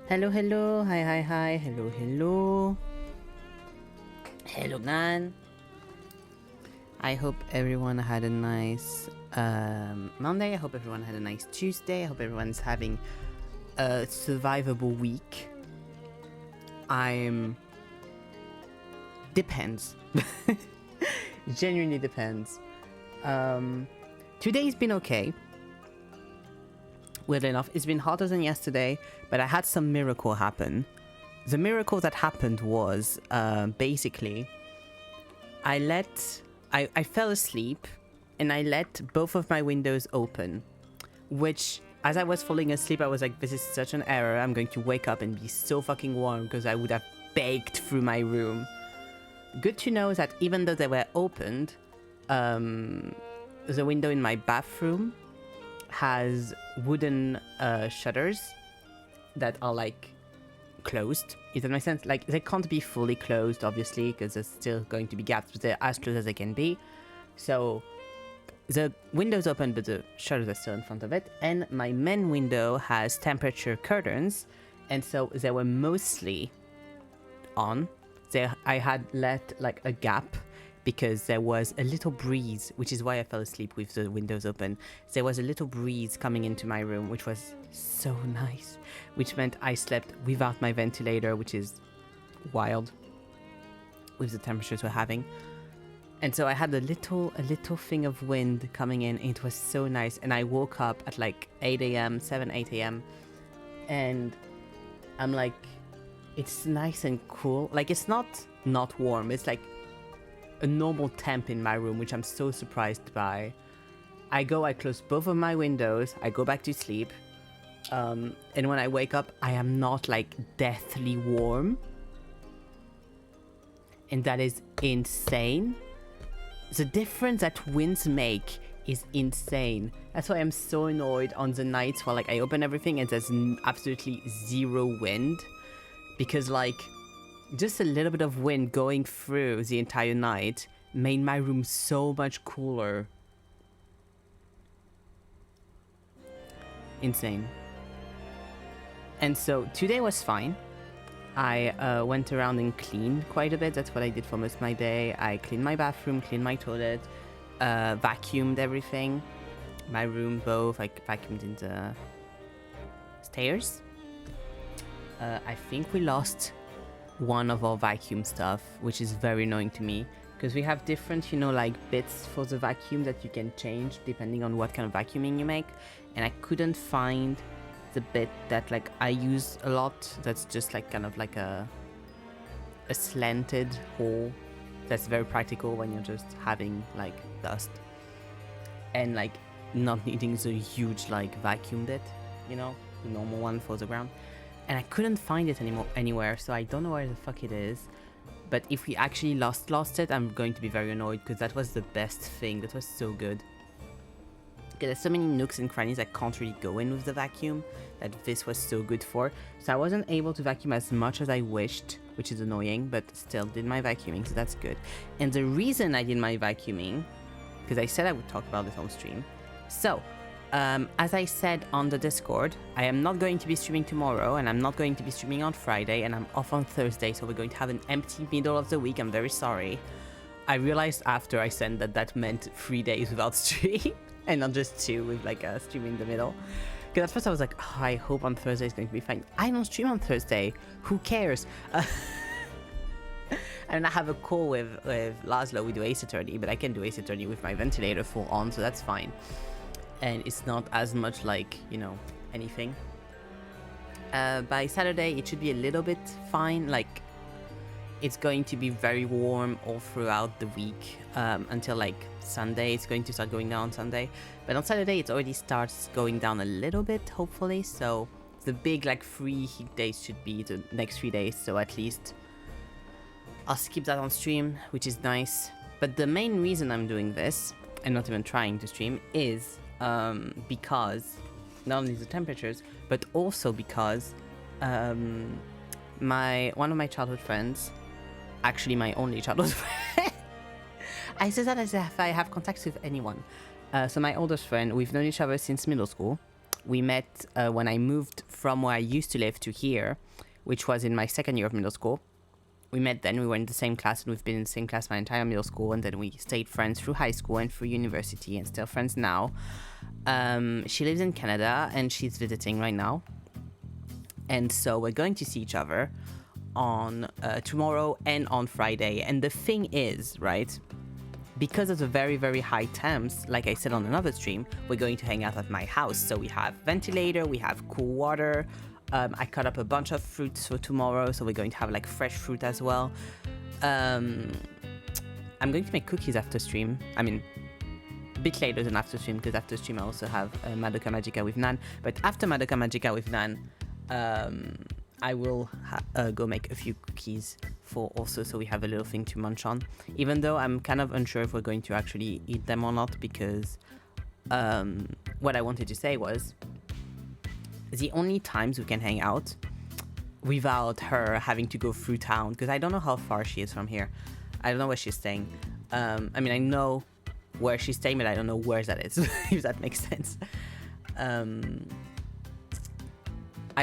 Hello, hello, hi, hi, hi, hello, hello. Hello, man. I hope everyone had a nice Monday. I hope everyone had a nice Tuesday. I hope everyone's having a survivable week. Depends. Genuinely depends. Today's been okay. Weirdly enough, it's been hotter than yesterday, but I had some miracle happen. The miracle that happened was basically I fell asleep and I let both of my windows open, which as I was falling asleep, I was like, this is such an error. I'm going to wake up and be so fucking warm because I would have baked through my room. Good to know that even though they were opened, the window in my bathroom has wooden shutters that are like closed, if that makes sense. Like, they can't be fully closed, obviously, because there's still going to be gaps, but they're as close as they can be. So the window's open, but the shutters are still in front of it. And my main window has temperature curtains, and so they were mostly on. I had let like a gap because there was a little breeze, which is why I fell asleep with the windows open. There was a little breeze coming into my room, which was so nice, which meant I slept without my ventilator, which is wild with the temperatures we're having. And so I had a little thing of wind coming in. It was so nice. And I woke up at like 8 a.m., 8 a.m. And I'm like, it's nice and cool. Like, it's not warm. It's like a normal temp in my room, which I'm so surprised by. I close both of my windows. I go back to sleep. And when I wake up, I am not like deathly warm. And that is insane. The difference that winds make is insane. That's why I'm so annoyed on the nights where like I open everything and there's absolutely zero wind. Because like just a little bit of wind going through the entire night made my room so much cooler. Insane. And so today was fine. I went around and cleaned quite a bit. That's what I did for most of my day. I cleaned my bathroom, cleaned my toilet, vacuumed everything. My room both, I vacuumed in the stairs. I think we lost one of our vacuum stuff, which is very annoying to me. Because we have different, like bits for the vacuum that you can change depending on what kind of vacuuming you make. And I couldn't find the bit that like I use a lot, that's just like kind of like a slanted hole that's very practical when you're just having like dust and like not needing the huge like vacuum bit, the normal one for the ground. And I couldn't find it anywhere, so I don't know where the fuck it is. But if we actually lost it, I'm going to be very annoyed because that was the best thing. That was so good. There's so many nooks and crannies I can't really go in with the vacuum that this was so good for. So I wasn't able to vacuum as much as I wished, which is annoying, but still did my vacuuming, so that's good. And the reason I did my vacuuming, because I said I would talk about this on stream. So, as I said on the Discord, I am not going to be streaming tomorrow, and I'm not going to be streaming on Friday, and I'm off on Thursday, so we're going to have an empty middle of the week. I'm very sorry. I realized after I sent that meant 3 days without stream. And not just 2 with like a stream in the middle. Because at first I was like, oh, I hope on Thursday is going to be fine. I don't stream on Thursday. Who cares? And I have a call with Laszlo. We do Ace Attorney, but I can do Ace Attorney with my ventilator full on, so that's fine. And it's not as much like, anything. By Saturday, it should be a little bit fine. Like, it's going to be very warm all throughout the week until like Sunday. It's going to start going down on Sunday, but on Saturday it already starts going down a little bit, hopefully. So the big like 3 heat days should be the next 3 days, so at least I'll skip that on stream, which is nice. But the main reason I'm doing this and not even trying to stream is because not only the temperatures, but also because one of my childhood friends, actually my only childhood friend, I say that as if I have contacts with anyone. So my oldest friend, we've known each other since middle school. We met when I moved from where I used to live to here, which was in my second year of middle school. We met then, we were in the same class, and we've been in the same class my entire middle school, and then we stayed friends through high school and through university, and still friends now. She lives in Canada, and she's visiting right now. And so we're going to see each other on tomorrow and on Friday. And the thing is, right, because of the very, very high temps, like I said on another stream, we're going to hang out at my house. So we have ventilator, we have cool water. I cut up a bunch of fruits for tomorrow, so we're going to have like fresh fruit as well. I'm going to make cookies after stream. I mean, a bit later than after stream, because after stream I also have Madoka Magica with Nan. But after Madoka Magica with Nan, I will go make a few cookies for also, so we have a little thing to munch on. Even though I'm kind of unsure if we're going to actually eat them or not, because what I wanted to say was the only times we can hang out without her having to go through town, because I don't know how far she is from here. I don't know where she's staying. I mean, I know where she's staying, but I don't know where that is, if that makes sense. I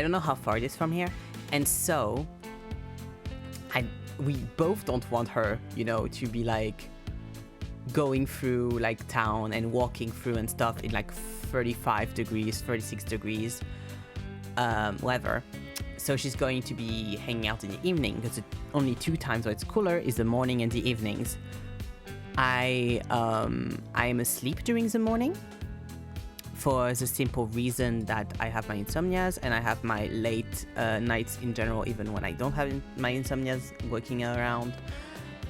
don't know how far it is from here, and so we both don't want her, you know, to be like going through like town and walking through and stuff in like 35 degrees, 36 degrees, weather. So she's going to be hanging out in the evening, because only 2 times where it's cooler is the morning and the evenings. I am asleep during the morning, for the simple reason that I have my insomnias and I have my late nights in general, even when I don't have my insomnias working around.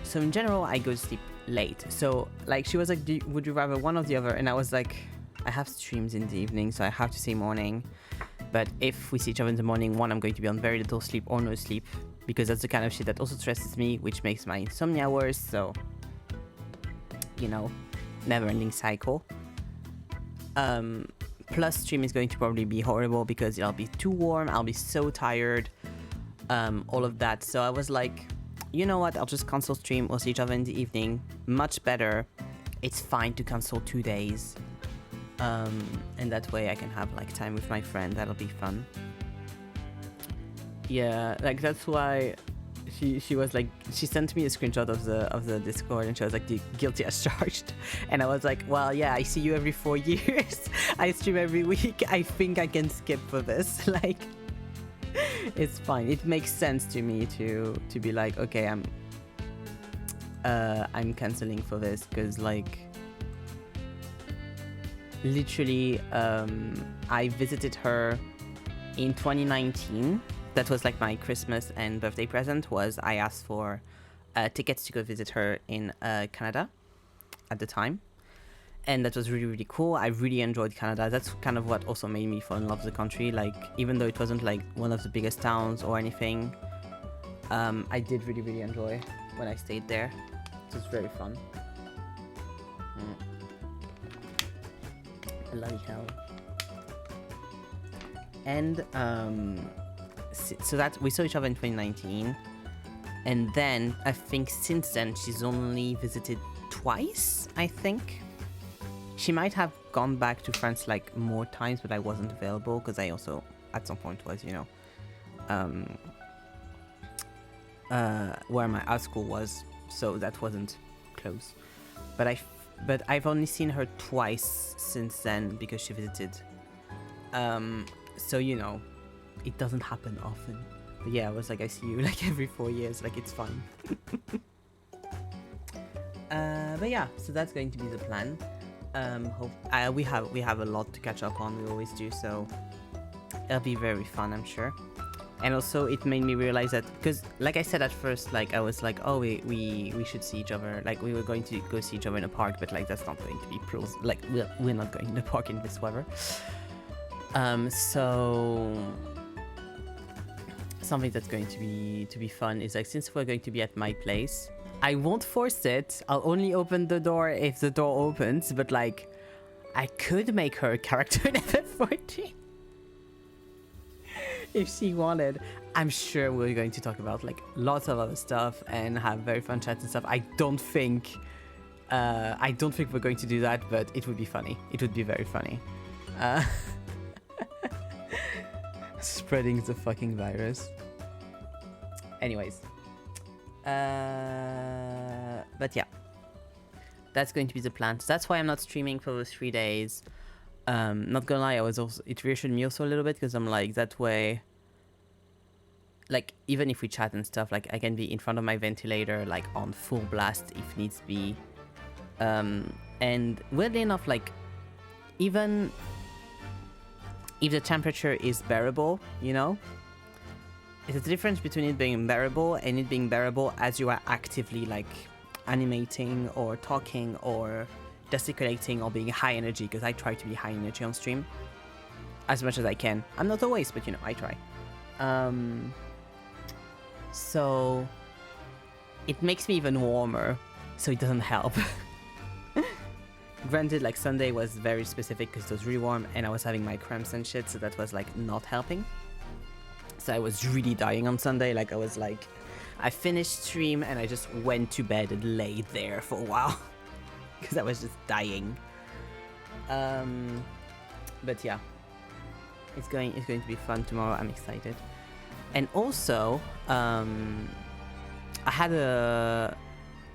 So in general, I go to sleep late. So like she was like, would you rather one or the other? And I was like, I have streams in the evening, so I have to say morning. But if we see each other in the morning, one, I'm going to be on very little sleep or no sleep, because that's the kind of shit that also stresses me, which makes my insomnia worse. So, you know, never-ending cycle. Plus stream is going to probably be horrible because it'll be too warm, I'll be so tired, all of that. So I was like, you know what, I'll just cancel stream, we'll see each other in the evening, much better. It's fine to cancel 2 days, and that way I can have like time with my friend. That'll be fun. Yeah, like that's why she was like, she sent me a screenshot of the Discord, and she was like, guilty as charged. And I was like, well, yeah, I see you every 4 years. I stream every week. I think I can skip for this. Like, it's fine. It makes sense to me to be like, okay, I'm canceling for this, because like literally I visited her in 2019. That was like my Christmas and birthday present, was I asked for tickets to go visit her in Canada at the time. And that was really, really cool. I really enjoyed Canada. That's kind of what also made me fall in love with the country. Like, even though it wasn't like one of the biggest towns or anything, I did really, really enjoy when I stayed there. It was very fun. Bloody hell. And so that we saw each other in 2019, and then I think since then she's only visited twice. I think she might have gone back to France like more times, but I wasn't available because I also at some point was, you know, where my art school was, so that wasn't close. But I've only seen her twice since then because she visited. So you know, it doesn't happen often. But yeah, I was like, I see you like every 4 years, like it's fun. But yeah, so that's going to be the plan. We have a lot to catch up on, we always do, so it'll be very fun, I'm sure. And also it made me realize that, because like I said at first, like I was like, oh, we should see each other, like we were going to go see each other in a park, but like that's not going to be like we're not going to the park in this weather. So something that's going to be fun is like, since we're going to be at my place, I won't force it. I'll only open the door if the door opens, but like I could make her a character in FF14 if she wanted. I'm sure we're going to talk about like lots of other stuff and have very fun chats and stuff. I don't think we're going to do that, but it would be funny. It would be very funny. spreading the fucking virus. Anyways. But yeah. That's going to be the plan. So that's why I'm not streaming for those 3 days. Not gonna lie, it reassured me also a little bit, because I'm like, that way, like, even if we chat and stuff, like, I can be in front of my ventilator, like, on full blast if needs be. And weirdly enough, like, even if the temperature is bearable, you know, it's a difference between it being bearable and it being bearable as you are actively, like, animating or talking or gesticulating or being high energy, because I try to be high energy on stream as much as I can. I'm not always, but, you know, I try. So it makes me even warmer, so it doesn't help. Granted, like, Sunday was very specific because it was really warm and I was having my cramps and shit, so that was, like, not helping. So I was really dying on Sunday. Like, I finished stream and I just went to bed and laid there for a while because I was just dying. But yeah, it's going to be fun tomorrow. I'm excited. And also, I had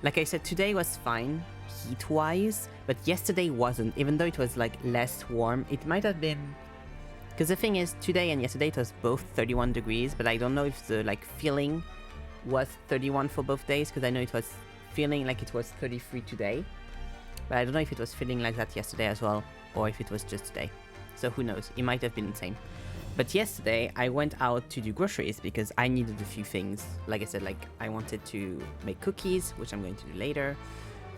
like I said, today was fine heat-wise, but yesterday wasn't. Even though it was, like, less warm, it might have been, because the thing is, today and yesterday it was both 31 degrees, but I don't know if the, like, feeling was 31 for both days, because I know it was feeling like it was 33 today, but I don't know if it was feeling like that yesterday as well, or if it was just today. So who knows, it might have been the same. But yesterday I went out to do groceries because I needed a few things. Like I said, like, I wanted to make cookies, which I'm going to do later.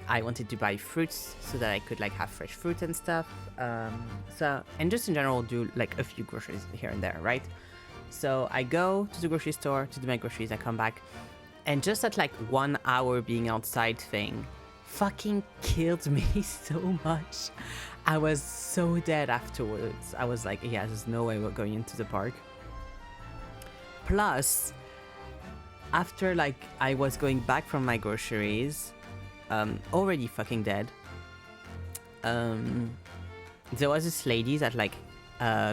I wanted to buy fruits so that I could, like, have fresh fruit and stuff. And just in general do, like, a few groceries here and there, right? So I go to the grocery store to do my groceries, I come back, and just that, like, 1 hour being outside thing fucking killed me so much. I was so dead afterwards. I was like, yeah, there's no way we're going into the park. Plus, after, like, I was going back from my groceries, already fucking dead, there was this lady that, like,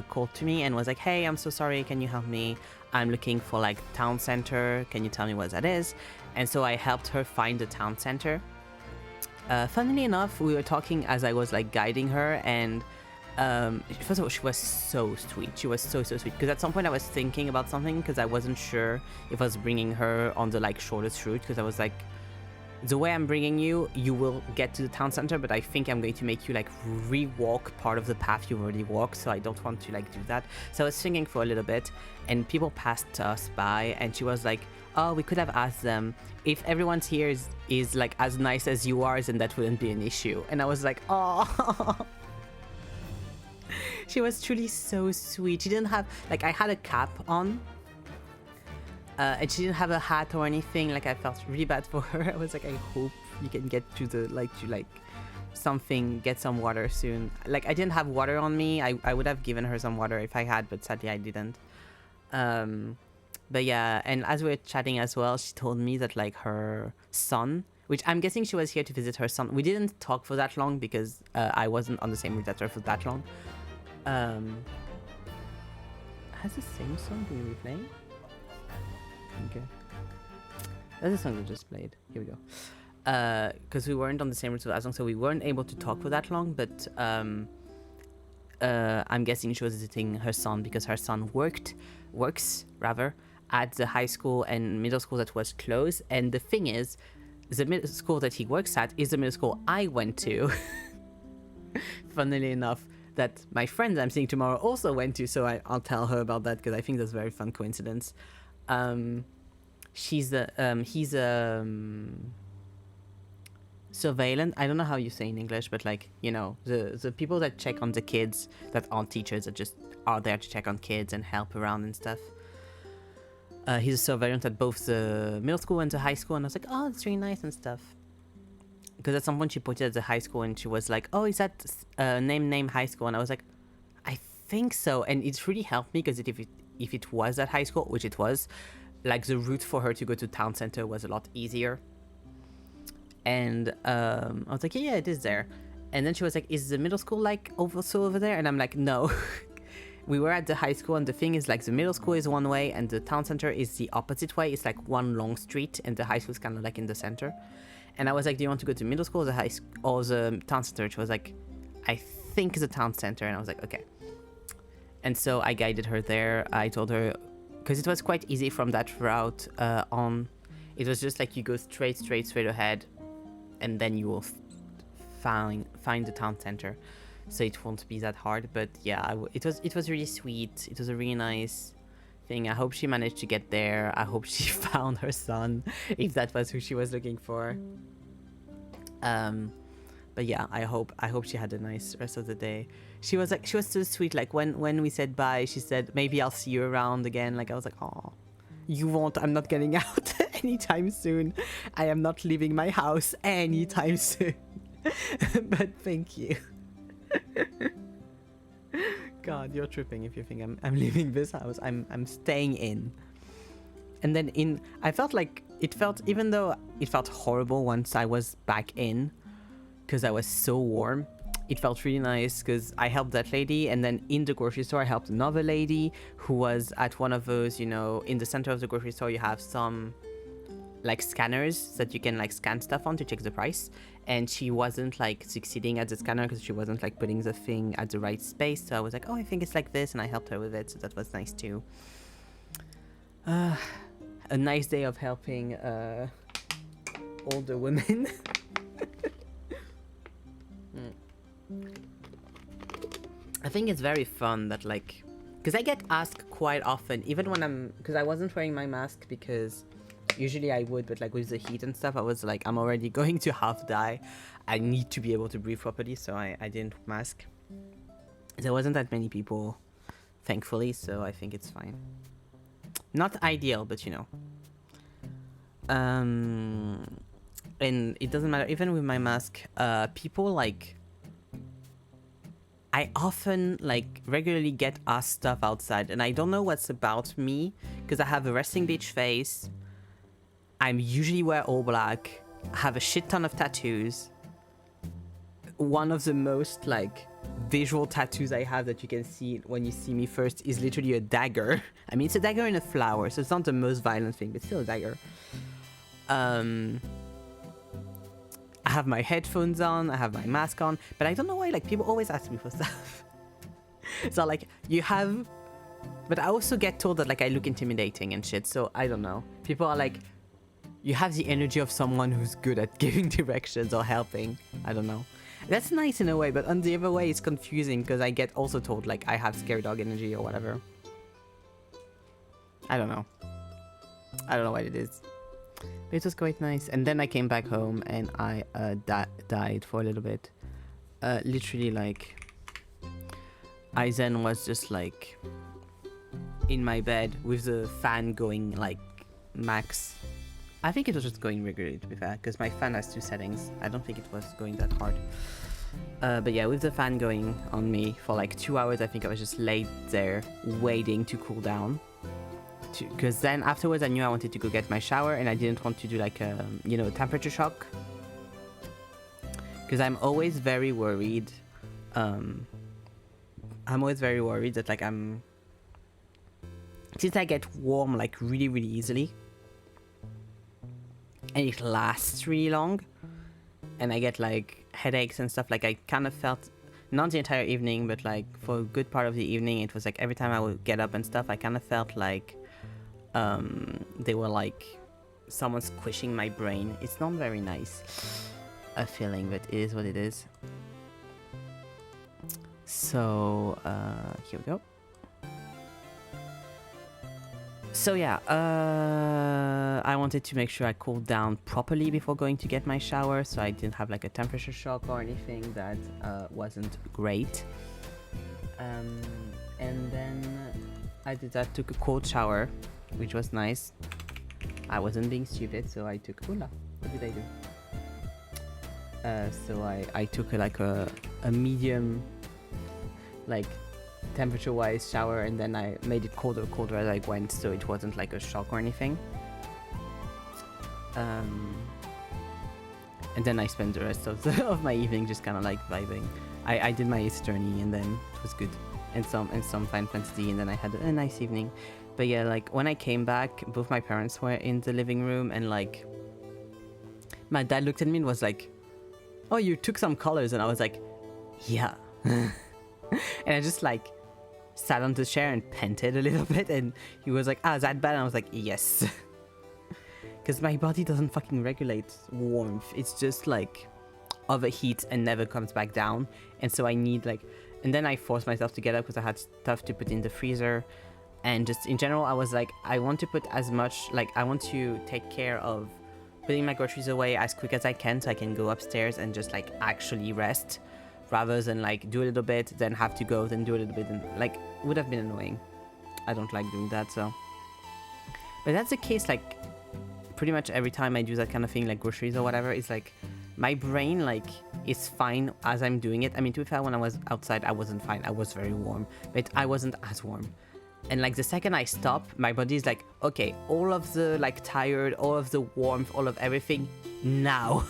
called to me and was like, hey, I'm so sorry, can you help me? I'm looking for, like, town center, can you tell me what that is? And so I helped her find the town center. Funnily enough, we were talking as I was, like, guiding her, and first of all, she was so sweet. She was so sweet, because at some point I was thinking about something, because I wasn't sure if I was bringing her on the, like, shortest route, because I was like, the way I'm bringing you, you will get to the town center, but I think I'm going to make you, like, re-walk part of the path you already walked, so I don't want to, like, do that. So I was thinking for a little bit, and people passed us by, and she was like, oh, we could have asked them if everyone's here is like, as nice as you are, then that wouldn't be an issue. And I was like, oh. She was truly so sweet. She didn't have, like, I had a cap on, and she didn't have a hat or anything. Like, I felt really bad for her. I was like, I hope you can get to the, like, something, get some water soon. Like, I didn't have water on me. I would have given her some water if I had, but sadly I didn't. But yeah, and as we were chatting as well, she told me that, like, her son, which I'm guessing she was here to visit her son. We didn't talk for that long because I wasn't on the same route as her for that long. Has the same song been replaying? Okay. That's the song we just played. Here we go. Because we weren't on the same route for that long, so we weren't able to talk for that long, but I'm guessing she was visiting her son because her son works at the high school and middle school that was closed. And the thing is, the middle school that he works at is the middle school I went to. Funnily enough, that my friend I'm seeing tomorrow also went to, so I'll tell her about that because I think that's a very fun coincidence. He's a surveillant. I don't know how you say in English, but, like, you know, the people that check on the kids that aren't teachers, that just are there to check on kids and help around and stuff. He's a surveillant at both the middle school and the high school, and I was like, oh, that's really nice and stuff. Because at some point she pointed at the high school and she was like, oh, is that name high school? And I was like, I think so. And it's really helped me because if it was that high school, which it was, like, the route for her to go to town center was a lot easier. And I was like, yeah, it is there. And then she was like, is the middle school, like, also over there? And I'm like, no. we were at the high school, and the thing is, like, the middle school is one way and the town center is the opposite way. It's like one long street, and the high school is kind of like in the center. And I was like, do you want to go to middle school or the high school or the town center? She was like, I think it's the town center. And I was like, okay. And so I guided her there. I told her, because it was quite easy from that route on. It was just like you go straight ahead, and then you will find the town center. So it won't be that hard. But yeah, it was really sweet. It was a really nice thing. I hope she managed to get there. I hope she found her son, if that was who she was looking for. But yeah, I hope she had a nice rest of the day. She was so sweet. Like when we said bye, she said, maybe I'll see you around again. Like I was like, oh, you won't. I'm not getting out anytime soon. I am not leaving my house anytime soon. But thank you. God, you're tripping if you think I'm leaving this house. I'm staying in. And then I felt like even though it felt horrible once I was back in, because I was so warm, it felt really nice because I helped that lady, and then in the grocery store I helped another lady who was at one of those, you know, in the center of the grocery store you have some like scanners that you can like scan stuff on to check the price, and she wasn't like succeeding at the scanner because she wasn't like putting the thing at the right space. So I was like, oh, I think it's like this, and I helped her with it, so that was nice too. A nice day of helping older women. I think it's very fun that, like, because I get asked quite often, even when because I wasn't wearing my mask, because usually I would, but like with the heat and stuff, I was like, I'm already going to half die. I need to be able to breathe properly, so I didn't mask. There wasn't that many people, thankfully, so I think it's fine. Not ideal, but you know. And it doesn't matter, even with my mask, people like, I often like regularly get asked stuff outside, and I don't know what's about me, because I have a resting bitch face. I'm usually wear all black. I have a shit ton of tattoos. One of the most like visual tattoos I have that you can see when you see me first is literally a dagger. I mean, it's a dagger in a flower, so it's not the most violent thing, but still a dagger. I have my headphones on, I have my mask on, but I don't know why, like, people always ask me for stuff. So, like, you have... But I also get told that, like, I look intimidating and shit, so I don't know. People are like, you have the energy of someone who's good at giving directions or helping. I don't know. That's nice in a way, but on the other way, it's confusing, because I get also told, like, I have scary dog energy or whatever. I don't know. I don't know what it is. But it was quite nice. And then I came back home and I died for a little bit. Literally, like, I then was just like in my bed with the fan going like max. I think it was just going regularly, to be fair, because my fan has 2 settings. I don't think it was going that hard. But yeah, with the fan going on me for like 2 hours, I think I was just laid there waiting to cool down. Because then afterwards I knew I wanted to go get my shower, and I didn't want to do like a, you know, temperature shock, because I'm always very worried. I'm always very worried that, like, since I get warm like really easily, and it lasts really long, and I get like headaches and stuff, like I kind of felt, not the entire evening, but like for a good part of the evening, it was like every time I would get up and stuff, I kind of felt like they were like someone squishing my brain. It's not very nice a feeling, but it is what it is. So here we go. So yeah, I wanted to make sure I cooled down properly before going to get my shower, so I didn't have like a temperature shock or anything that wasn't great. And then I took a cold shower, which was nice. I wasn't being stupid, so I took... What did I do? So I took like a medium, like, temperature-wise shower, and then I made it colder as I went, so it wasn't like a shock or anything. And then I spent the rest of my evening just kind of like vibing. I did my Ace journey, and then it was good. and some Final Fantasy, and then I had a nice evening. But yeah, like when I came back, both my parents were in the living room, and like my dad looked at me and was like, "Oh, you took some colors," and I was like, "Yeah," and I just like sat on the chair and panted a little bit, and he was like, "Ah, is that bad?" And I was like, "Yes," because my body doesn't fucking regulate warmth. It's just like overheats and never comes back down, and so I need like, and then I forced myself to get up because I had stuff to put in the freezer. And just in general, I was like, I want to put as much, like, I want to take care of putting my groceries away as quick as I can so I can go upstairs and just, like, actually rest, rather than, like, do a little bit, then have to go, then do a little bit, and, like, would have been annoying. I don't like doing that, so. But that's the case, like, pretty much every time I do that kind of thing, like groceries or whatever, it's like, my brain, like, is fine as I'm doing it. I mean, to be fair, when I was outside, I wasn't fine. I was very warm, but I wasn't as warm. And like the second I stop, my body is like, okay, all of the like tired, all of the warmth, all of everything now.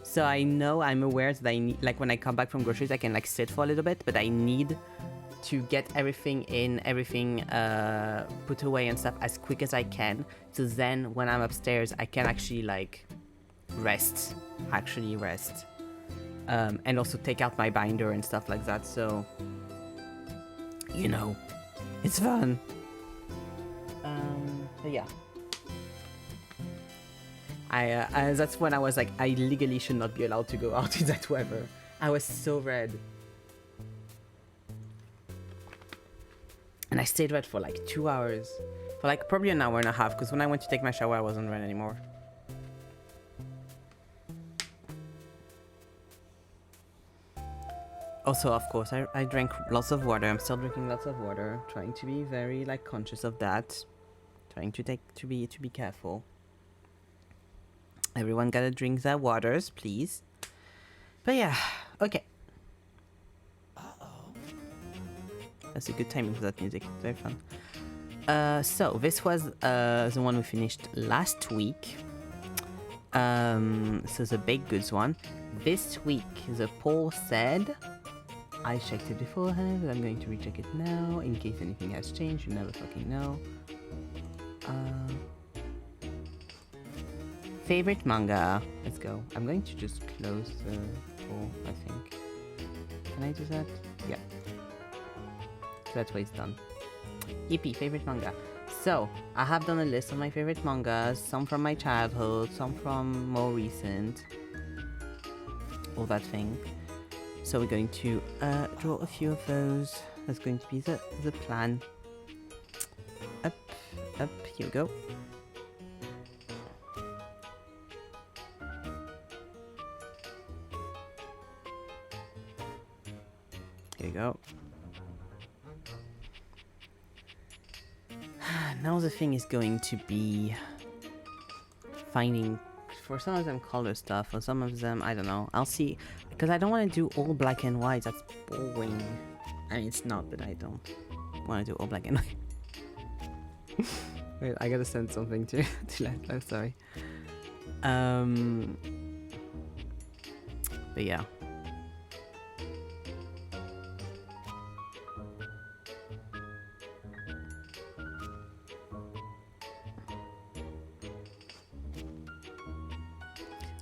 So I know, I'm aware that I need, like when I come back from groceries, I can like sit for a little bit, but I need to get everything in, everything put away and stuff as quick as I can. So then when I'm upstairs, I can actually like rest, and also take out my binder and stuff like that. So, you know. It's fun. But yeah. I that's when I was like, I legally should not be allowed to go out in that weather. I was so red. And I stayed red for like 2 hours. For like probably an hour and a half, because when I went to take my shower, I wasn't red anymore. Also, of course, I drank lots of water. I'm still drinking lots of water, trying to be very like conscious of that, trying to be careful. Everyone gotta drink their waters, please. But yeah, okay. That's a good timing for that music. Very fun. So this was the one we finished last week. So the baked goods one. This week, the poll said. I checked it beforehand, but I'm going to recheck it now in case anything has changed. You never fucking know. Favorite manga. Let's go. I'm going to just close the poll, I think. Can I do that? Yeah. So that's why it's done. Yippee, favorite manga. So, I have done a list of my favorite mangas, some from my childhood, some from more recent. All that thing. So we're going to draw a few of those. That's going to be the plan. Up, here we go. Here we go. Now the thing is going to be finding, for some of them, color stuff, for some of them, I don't know. I'll see. Because I don't want to do all black and white, that's boring. I mean, it's not, but I don't want to do all black and white. Wait, I gotta send something to Laszlo, sorry. But yeah.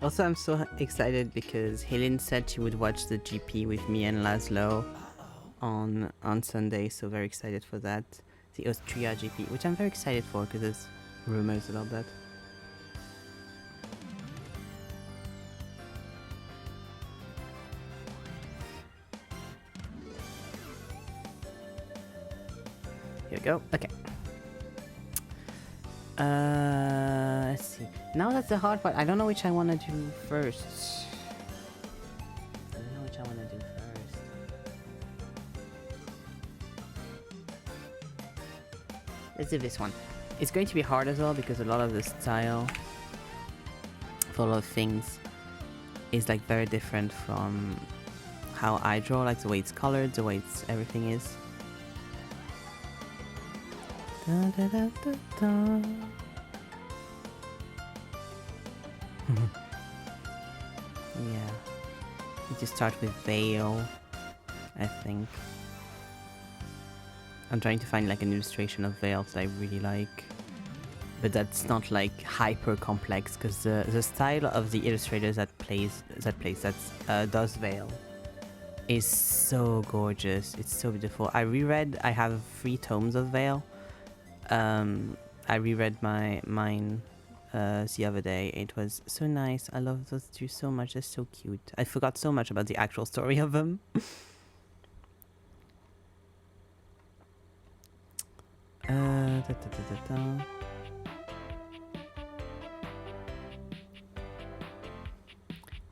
Also, I'm so excited because Helen said she would watch the GP with me and Laszlo on Sunday, so very excited for that. The Austria GP, which I'm very excited for because there's rumors about that. Here we go. Okay. Let's see. Now that's the hard part. I don't know which I want to do first. Let's do this one. It's going to be hard as well because a lot of the style for a lot of things is like very different from how I draw, like the way it's colored, the way it's everything is. Da, da, da, da, da. Yeah. You just start with Veil, I think. I'm trying to find like an illustration of Veil that I really like, but that's not like hyper complex because the style of the illustrators that does Veil is so gorgeous. It's so beautiful. I have 3 tomes of Veil. I reread mine the other day. It was so nice. I love those 2 so much. They're so cute. I forgot so much about the actual story of them.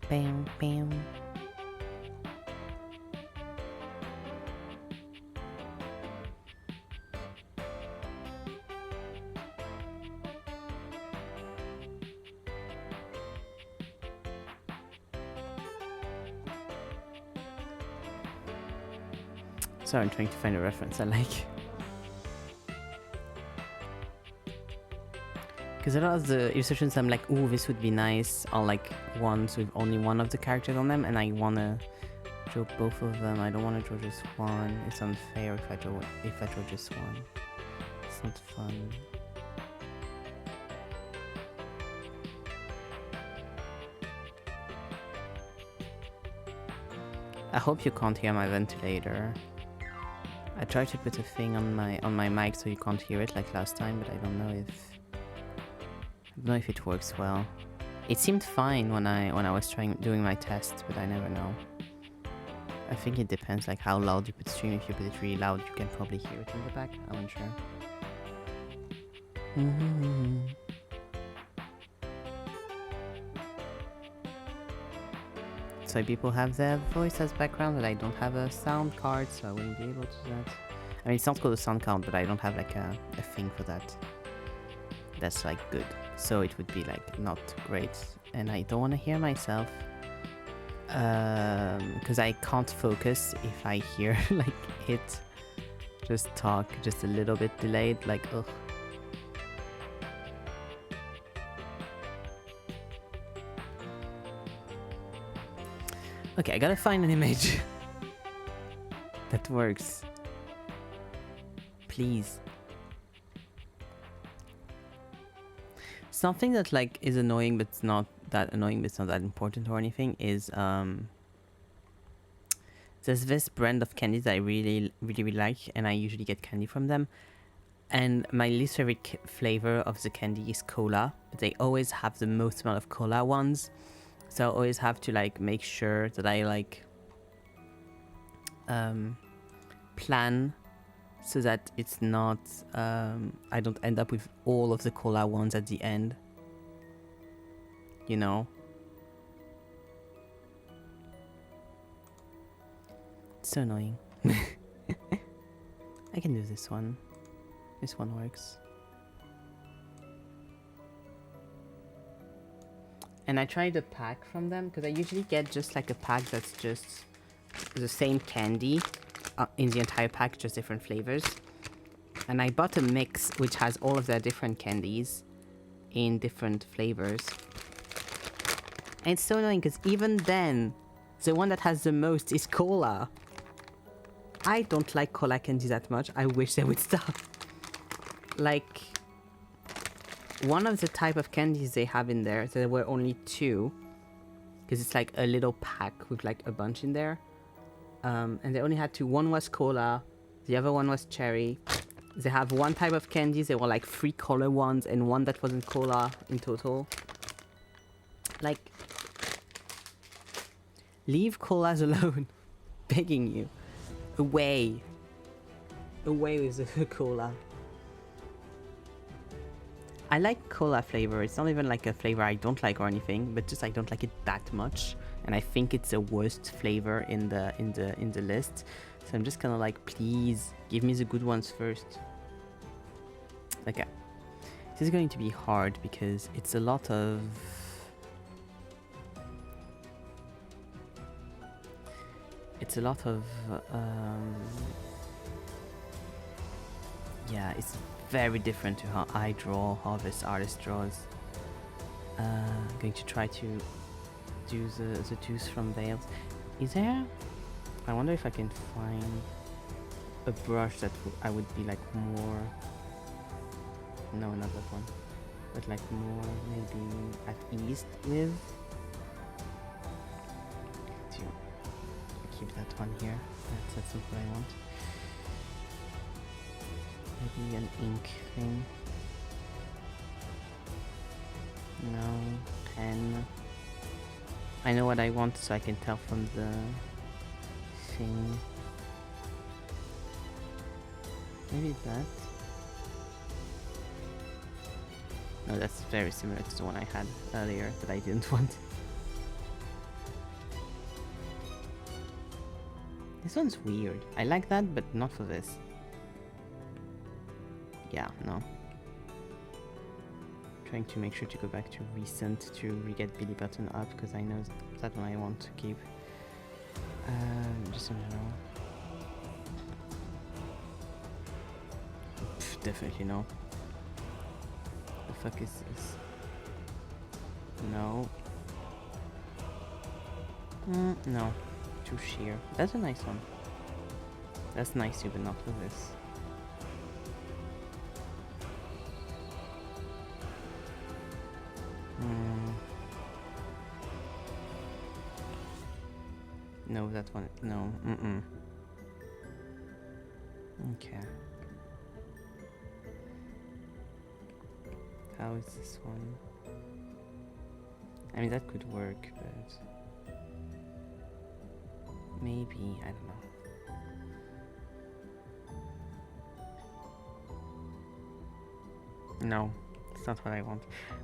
Bam, bam. Sorry, I'm trying to find a reference I like. Because a lot of the illustrations I'm like, oh, this would be nice, are like ones with only one of the characters on them, and I want to draw both of them. I don't want to draw just one. It's unfair if I draw just one. It's not fun. I hope you can't hear my ventilator. I tried to put a thing on my mic so you can't hear it like last time, but I don't know if it works well. It seemed fine when I was doing my test, but I never know. I think it depends like how loud you put stream. If you put it really loud, you can probably hear it in the back. I'm unsure. So people have their voice as background, but I don't have a sound card, so I wouldn't be able to do that. I mean, it sounds called a sound card, but I don't have like a thing for that. That's like good. So it would be like not great, and I don't want to hear myself because I can't focus if I hear like it just talk just a little bit delayed, like ugh. Okay, I gotta find an image that works. Please. Something that like is annoying but it's not that annoying but it's not that important or anything is there's this brand of candies that I really like, and I usually get candy from them, and my least favorite flavor of the candy is cola, but they always have the most amount of cola ones, so I always have to like make sure that I like plan so that it's not I don't end up with all of the cola ones at the end, you know. It's so annoying. I can do this one. This one works. And I tried a pack from them because I usually get just like a pack that's just the same candy in the entire pack, just different flavors. And I bought a mix which has all of their different candies in different flavors. And it's so annoying because even then, the one that has the most is cola. I don't like cola candy that much. I wish they would stop. Like, one of the type of candies they have in there, there were only 2. Because it's like a little pack with like a bunch in there. And they only had 2. One was cola, the other one was cherry. They have one type of candies, they were like 3 color ones, and one that wasn't cola in total. Like, leave colas alone. Begging you. Away. Away with the cola. I like cola flavor. It's not even like a flavor I don't like or anything, but just I don't like it that much. And I think it's the worst flavor in the list. So I'm just kind of like, please give me the good ones first. Okay. This is going to be hard because it's a lot of yeah, it's very different to how I draw, how this artist draws. I'm going to try to do the twos from Veils. Is there? I wonder if I can find a brush that I would be like more, no, not that one, but like more maybe at ease with. To keep that one here. That's what I want. Maybe an ink thing. No, pen. I know what I want, so I can tell from the thing. Maybe that. No, that's very similar to the one I had earlier that I didn't want. This one's weird. I like that, but not for this. Yeah, no. Trying to make sure to go back to recent to re-get Billy Button up, because I know that one I want to keep. Just in general. Pff, definitely no. The fuck is this? No. No. Too sheer. That's a nice one. That's nice too, but not for this. No, that one. No. Okay. How is this one? I mean, that could work, but maybe, I don't know. No, it's not what I want.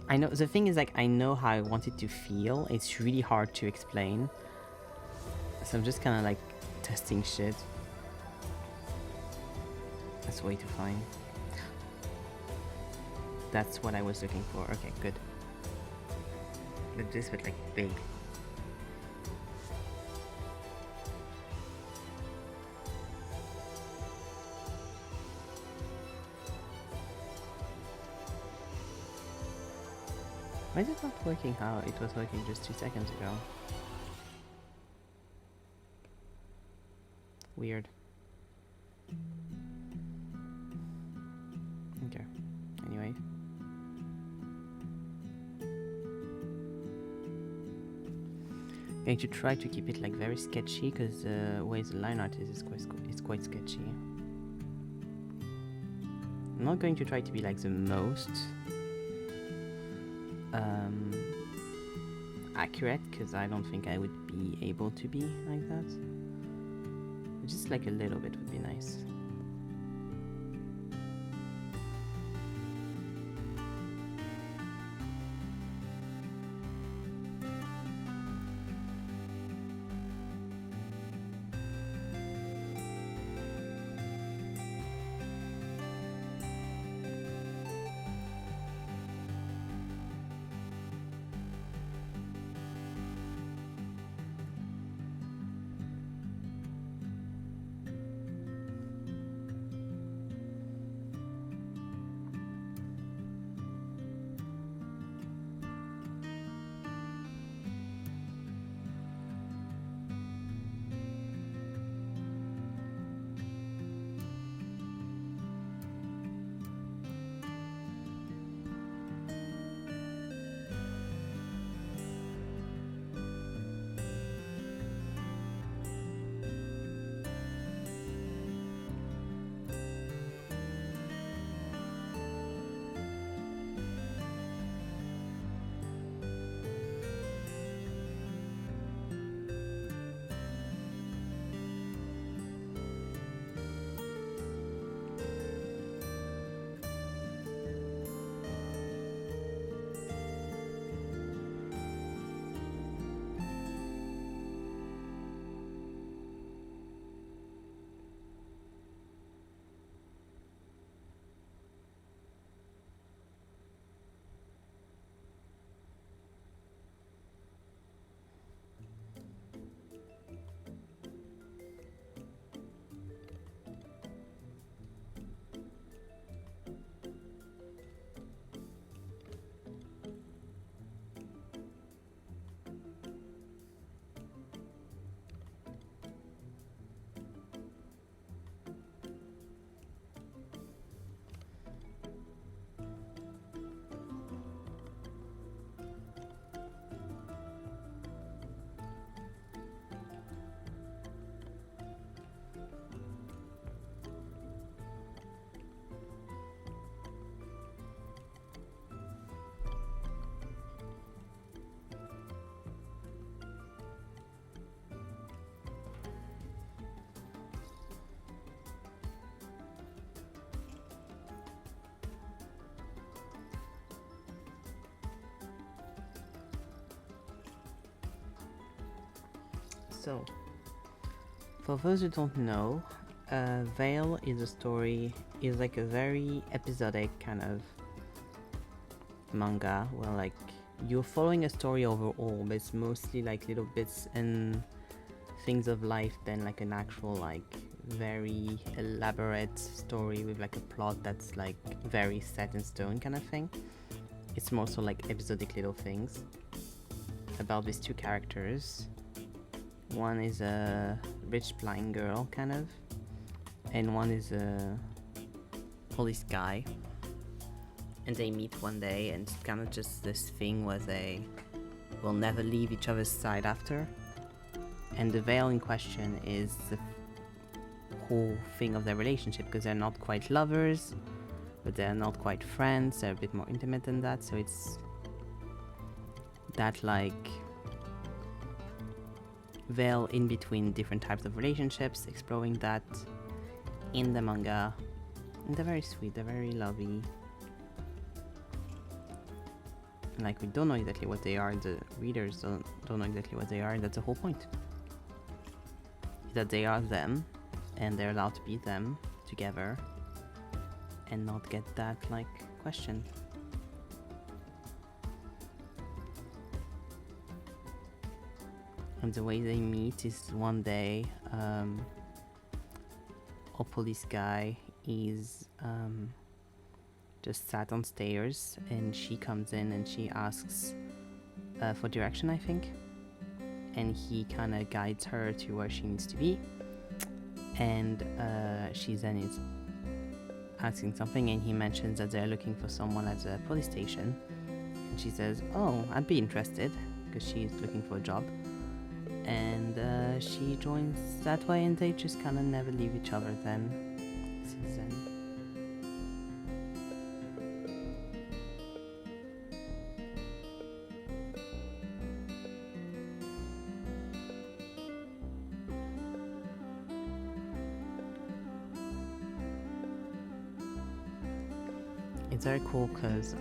I know, the thing is, like, I know how I want it to feel. It's really hard to explain. So I'm just kind of like testing shit. That's way too fine. That's what I was looking for. Okay, good. But this was like big. Why is it not working how it was working just 2 seconds ago? Weird. Okay. Anyway. Going to try to keep it like very sketchy, because the way the line art is quite sketchy. I'm not going to try to be like the most accurate, because I don't think I would be able to be like that. Just like a little bit would be nice. So, for those who don't know, Veil is like a very episodic kind of manga where like you're following a story overall, but it's mostly like little bits and things of life than like an actual like very elaborate story with like a plot that's like very set in stone kind of thing. It's more so like episodic little things about these two characters. One is a rich blind girl kind of, and one is a police guy, and they meet one day, and it's kind of just this thing where they will never leave each other's side after. And the veil in question is the whole thing of their relationship, because they're not quite lovers, but they're not quite friends, they're a bit more intimate than that. So it's that like veil in between different types of relationships, exploring that in the manga. And they're very sweet, they're very lovely. And like, we don't know exactly what they are, the readers don't know exactly what they are, and that's the whole point. That they are them, and they're allowed to be them together, and not get that like question. And the way they meet is one day, a police guy is just sat on stairs, and she comes in and she asks for direction, I think, and he kind of guides her to where she needs to be, and she then is asking something, and he mentions that they're looking for someone at the police station, and she says, oh, I'd be interested, because she's looking for a job, and she joins that way, and they just kind of never leave each other then, since then. It's very cool because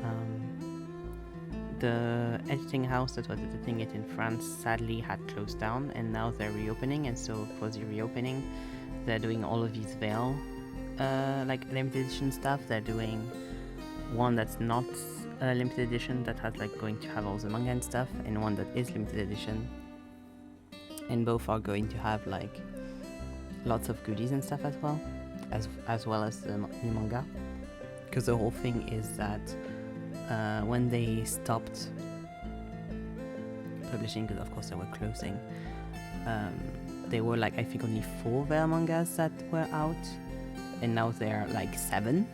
the editing house that was editing it in France sadly had closed down, and now they're reopening, and so for the reopening they're doing all of these Veil like limited edition stuff. They're doing one that's not a limited edition that has like going to have all the manga and stuff, and one that is limited edition, and both are going to have like lots of goodies and stuff as well as the manga. Because the whole thing is that when they stopped publishing, because of course they were closing, there were like I think only 4 Veil mangas that were out, and now there are like 7.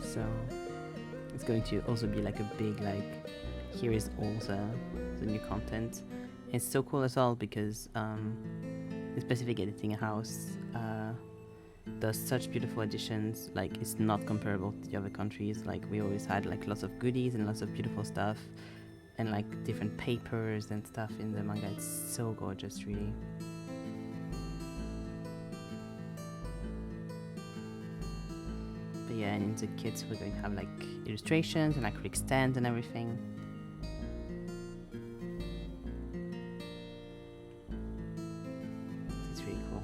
So it's going to also be like a big like, here is all the new content. It's so cool as well because the specific editing house does such beautiful editions. Like, it's not comparable to the other countries. Like, we always had like lots of goodies and lots of beautiful stuff, and like different papers and stuff in the manga. It's so gorgeous, really. But yeah, and in the kits we're going to have like illustrations and acrylic stands and everything. It's really cool.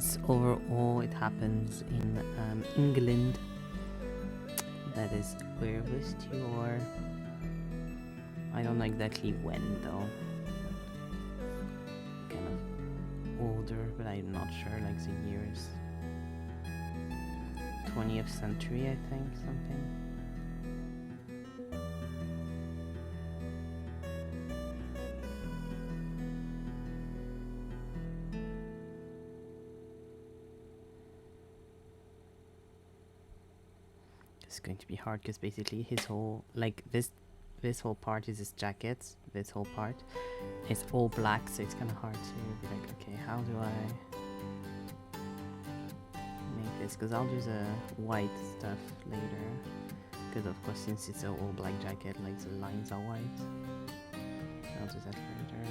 happens overall, it happens in England. That is where was your... I don't know exactly when though. Kind of older, but I'm not sure, like the years. 20th century, I think, something. It's going to be hard because basically his whole, like this whole part is his jacket. This whole part is all black, so it's kind of hard to be like, okay, how do I make this? Because I'll do the white stuff later. Because of course, since it's an all black jacket, like the lines are white. I'll do that later.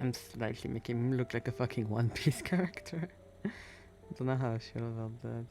I'm slightly making him look like a fucking One Piece character. I don't know how I feel about that.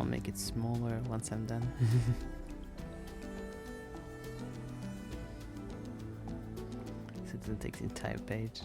I'll make it smaller once I'm done. So it doesn't take the entire page.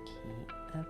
Key up.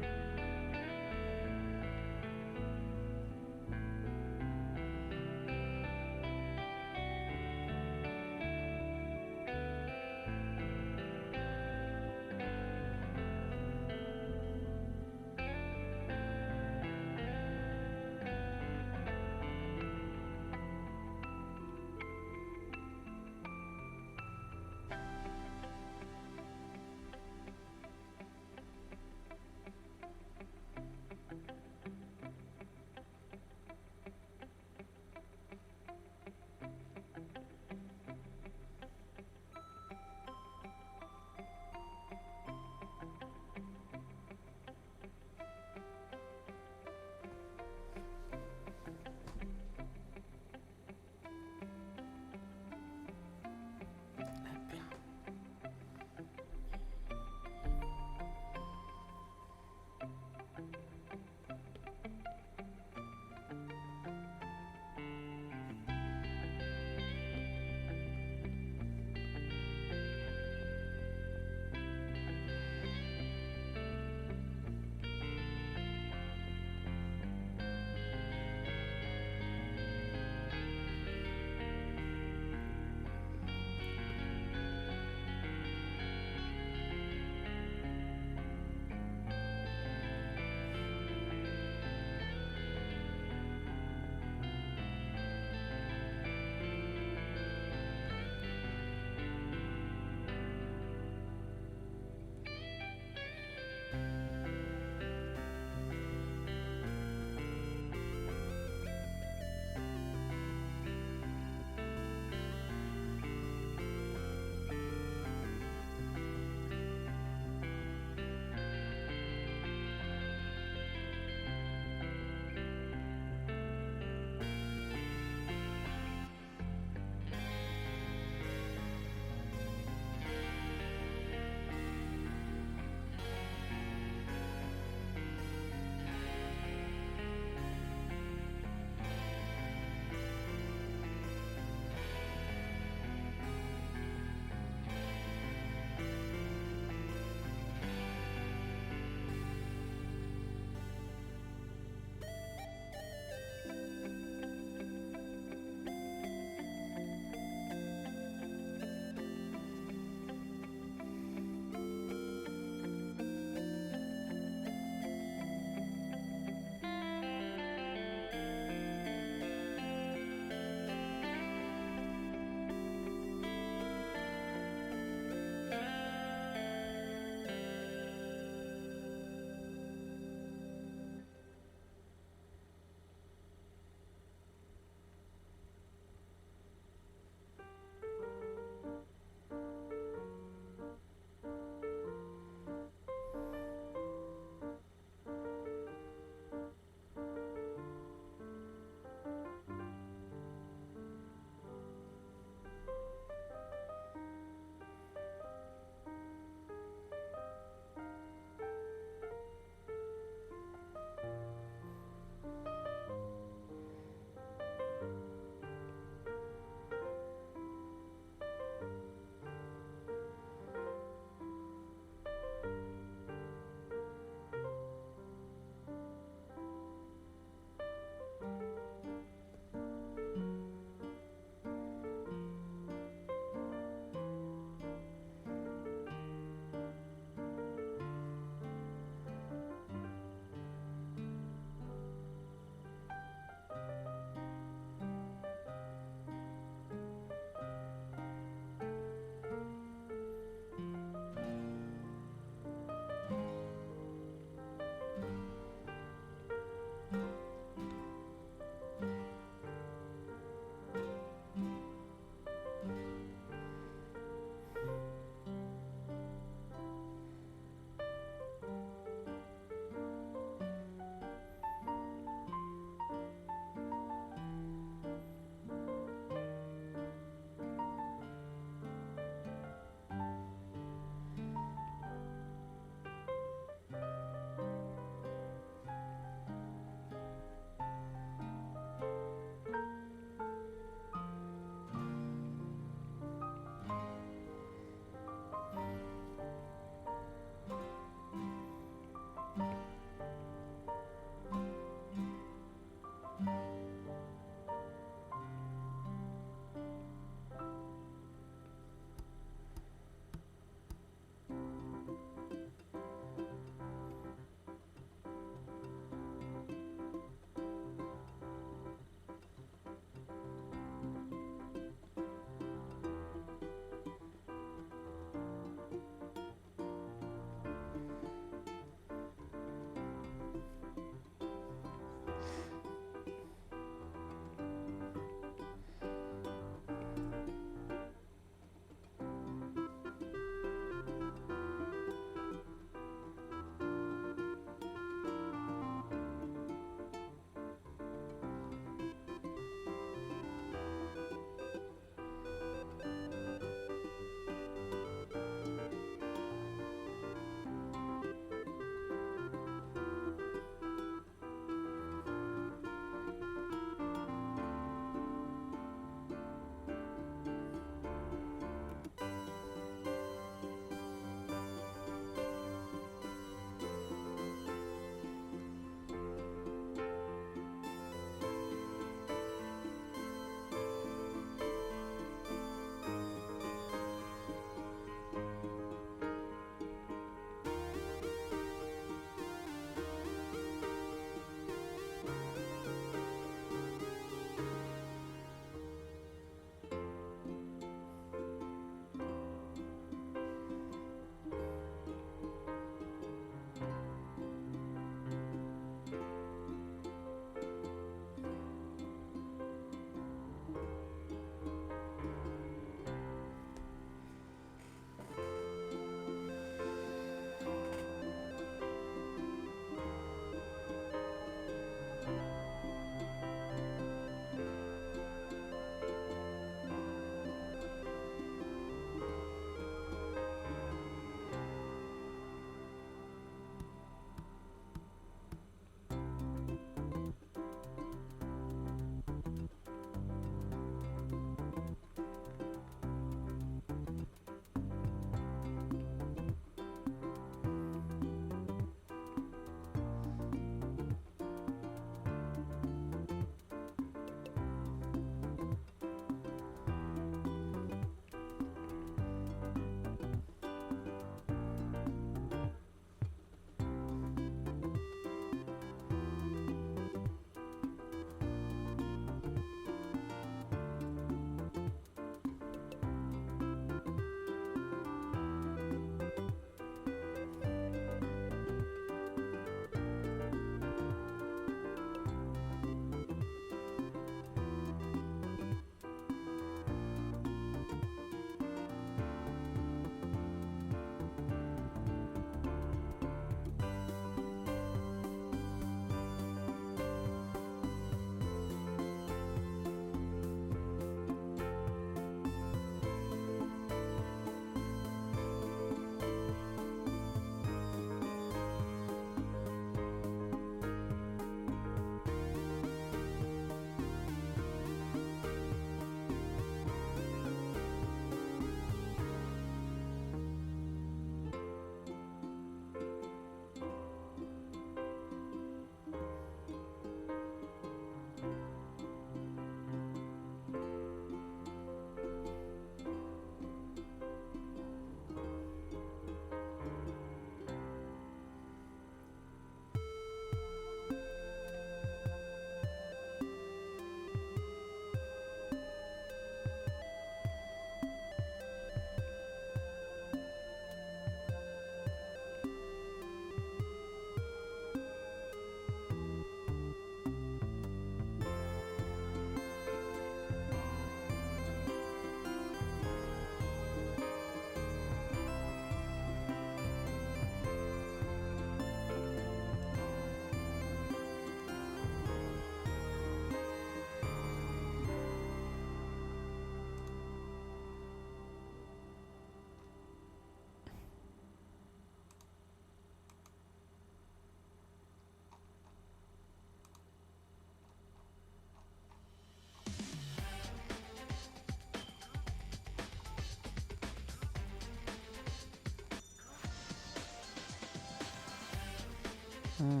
Hmm.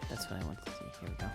That's what I wanted to see. Here we go.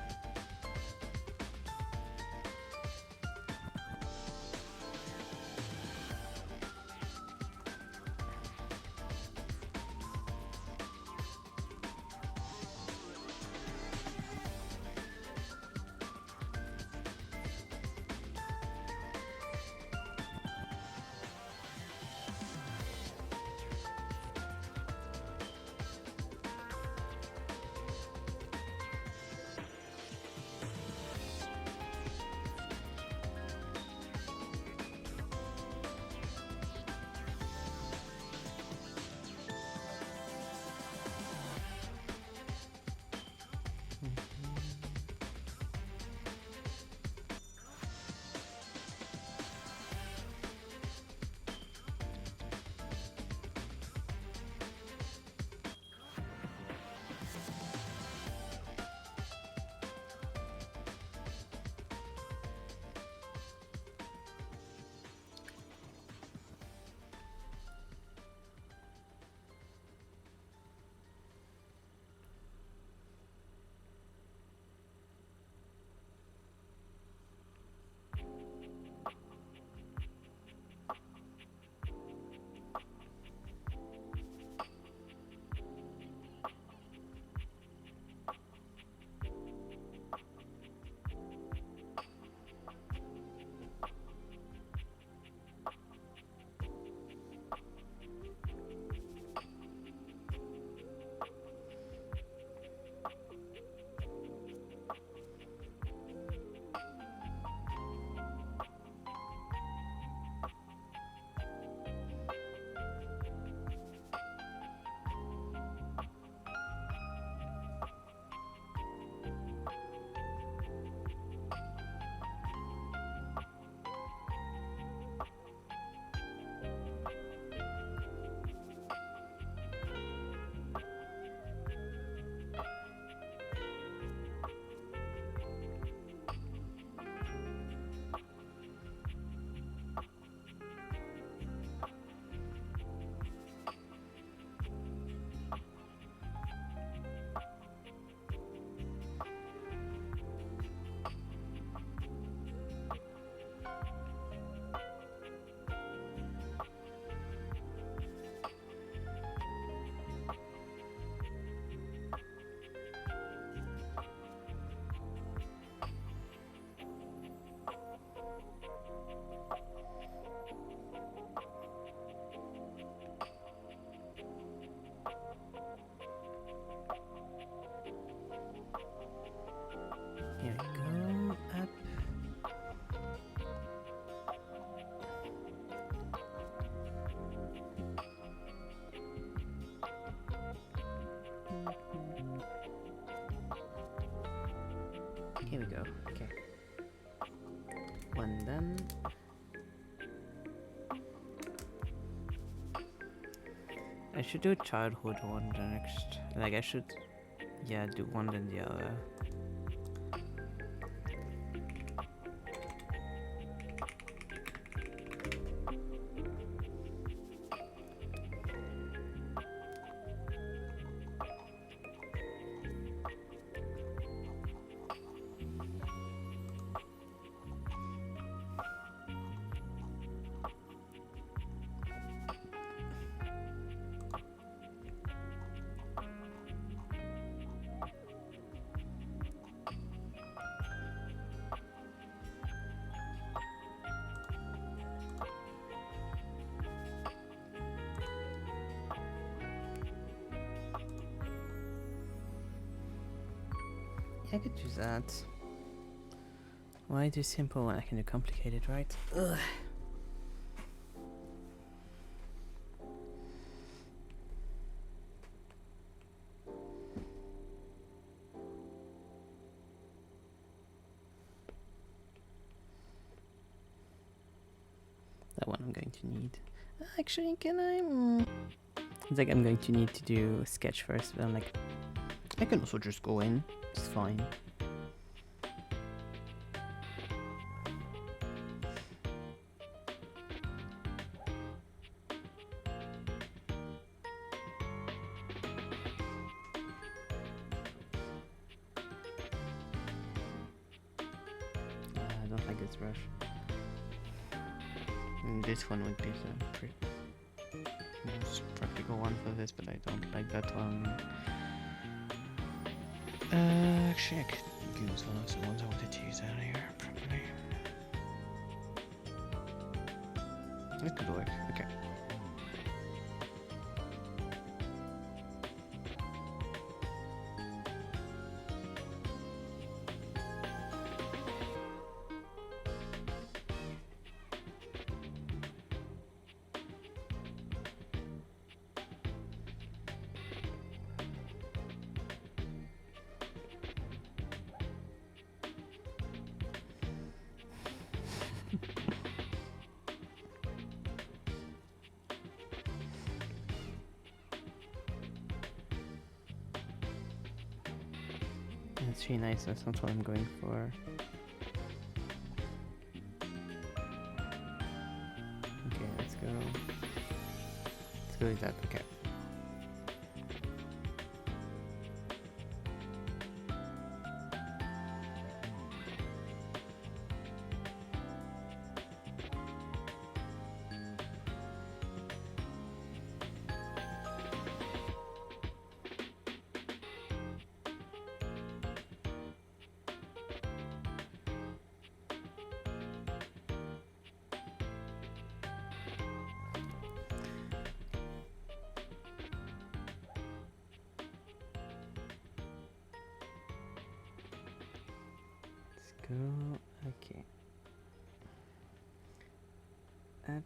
Here we go. Up. Here we go. Okay. One done. I should do childhood one the next. Like I should, yeah, do one then the other. I could do that. Why do simple when I can do complicated, right? Ugh. That one I'm going to need. Actually, can I? It's like I'm going to need to do sketch first, but I'm like, I can also just go in. It's fine. I don't like this brush. This one would be the most practical one for this, but I don't like that one. Actually, I could use one of the ones I wanted to use earlier, probably. It could work, okay. That's really nice, that's not what I'm going for. Okay, let's go. Let's go with that, okay. Go, okay. Up.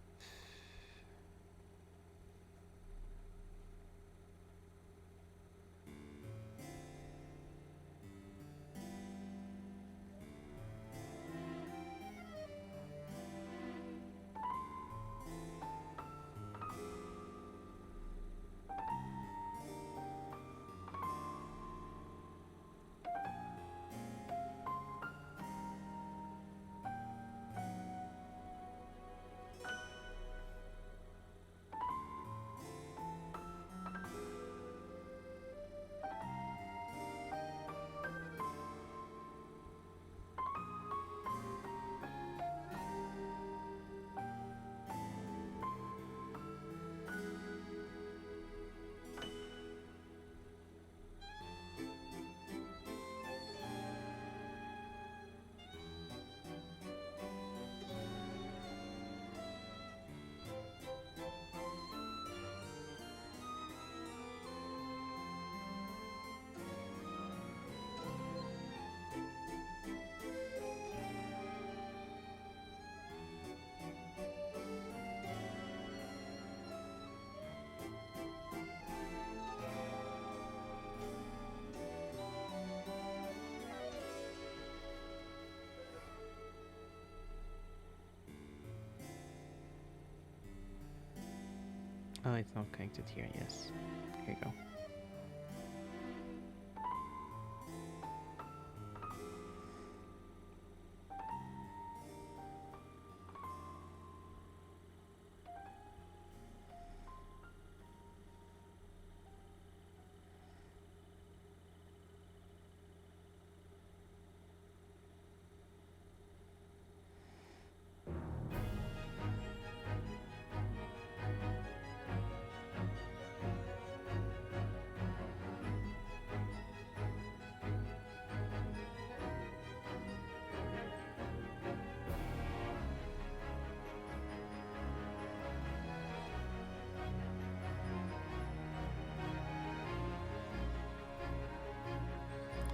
Oh, it's not connected here, yes. Here you go.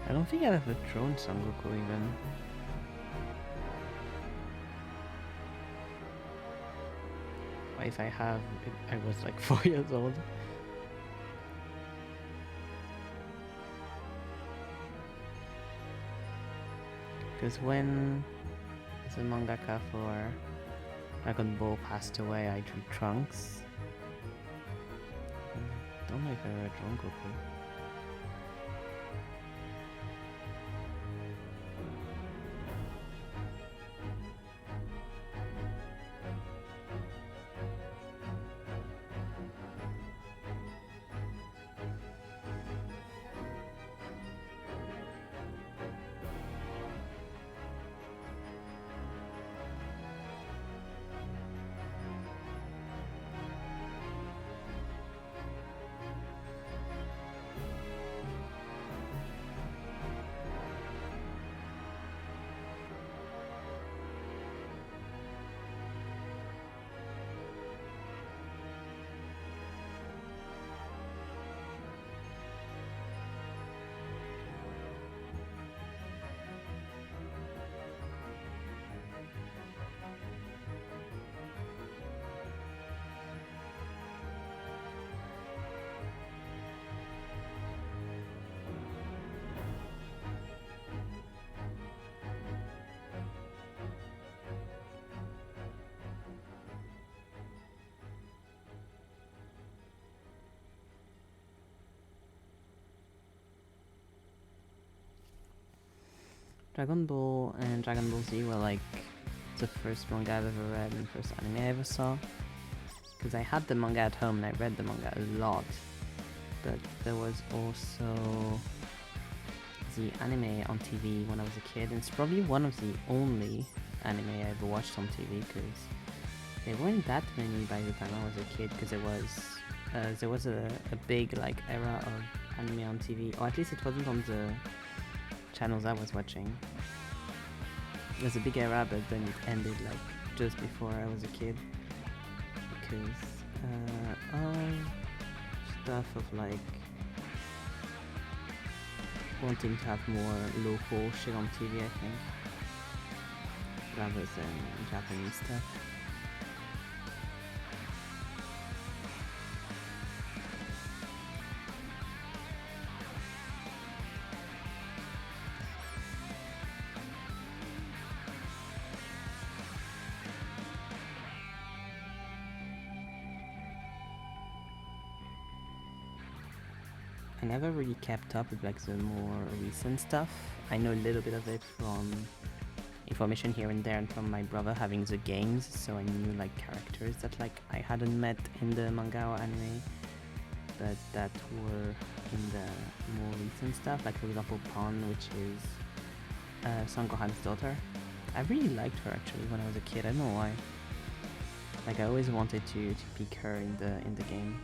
I don't think I've ever drawn Sangoku even. Or if I have, I was like 4 years old. Because when the mangaka for Dragon Ball passed away, I drew Trunks. Don't know if I ever drawn Goku. Dragon Ball and Dragon Ball Z were like the first manga I've ever read and first anime I ever saw. Because I had the manga at home and I read the manga a lot. But there was also the anime on TV when I was a kid, and it's probably one of the only anime I ever watched on TV because there weren't that many by the time I was a kid, because there was a big like era of anime on TV, or at least it wasn't on the channels I was watching. It was a big era, but then it ended like just before I was a kid, because all stuff of like wanting to have more local shit on TV, I think, rather than Japanese stuff. I never really kept up with like the more recent stuff. I know a little bit of it from information here and there and from my brother having the games, so I knew like characters that like I hadn't met in the manga or anime, but that were in the more recent stuff, like for example Pon, which is Son Gohan's daughter. I really liked her actually when I was a kid, I don't know why. Like I always wanted to pick her in the game.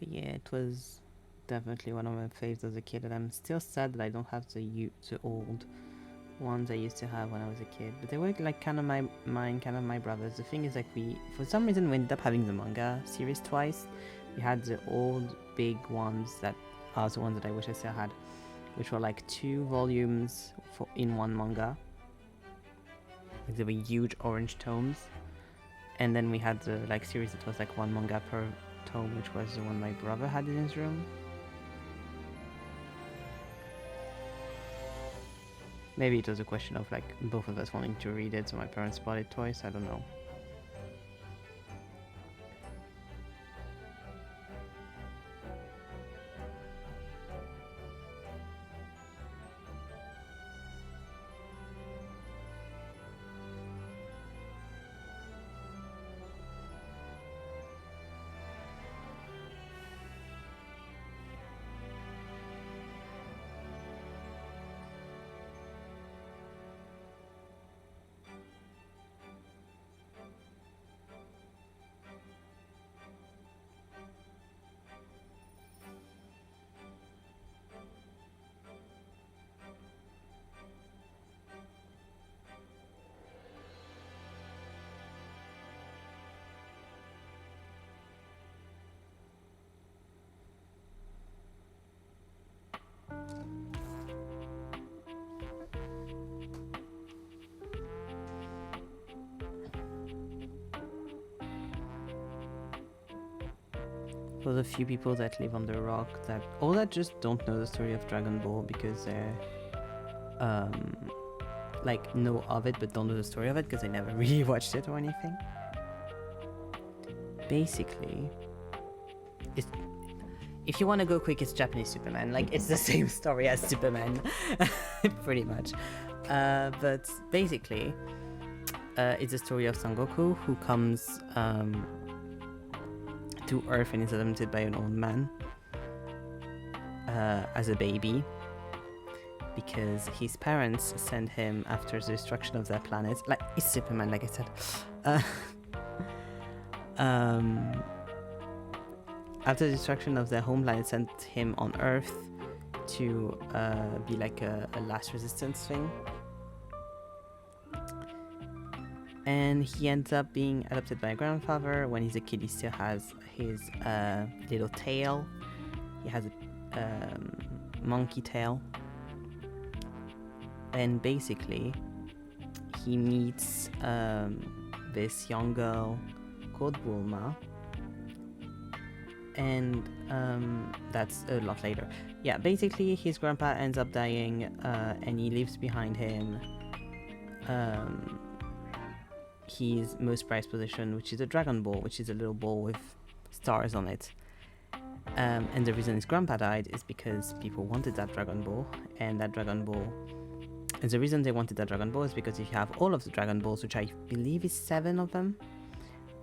But yeah, it was definitely one of my faves as a kid, and I'm still sad that I don't have the old ones I used to have when I was a kid. But they were like kind of mine, kind of my brother's. The thing is, like for some reason we ended up having the manga series twice. We had the old big ones that are the ones that I wish I still had, which were like 2 volumes in one manga. Like they were huge orange tomes. And then we had the like series that was like 1 manga per tome, which was the one my brother had in his room. Maybe it was a question of like both of us wanting to read it, so my parents bought it twice, I don't know. For the few people that live on the rock that just don't know the story of Dragon Ball because they're like know of it but don't know the story of it because they never really watched it or anything. Basically, if you want to go quick, it's Japanese Superman. Like it's the same story as Superman, pretty much. But basically, it's a story of Son Goku who comes to Earth and is adopted by an old man as a baby, because his parents sent him after the destruction of their planet. Like, it's Superman, like I said. After the destruction of their home planet, sent him on Earth to be like a last resistance thing. And he ends up being adopted by a grandfather. When he's a kid, he still has his little tail. He has a monkey tail. And basically, he meets this young girl called Bulma. And that's a lot later. Yeah, basically, his grandpa ends up dying, and he leaves behind him his most prized possession, which is a Dragon Ball, which is a little ball with stars on it. And the reason his grandpa died is because people wanted that Dragon Ball, and the reason they wanted that Dragon Ball is because if you have all of the Dragon Balls, which I believe is 7 of them,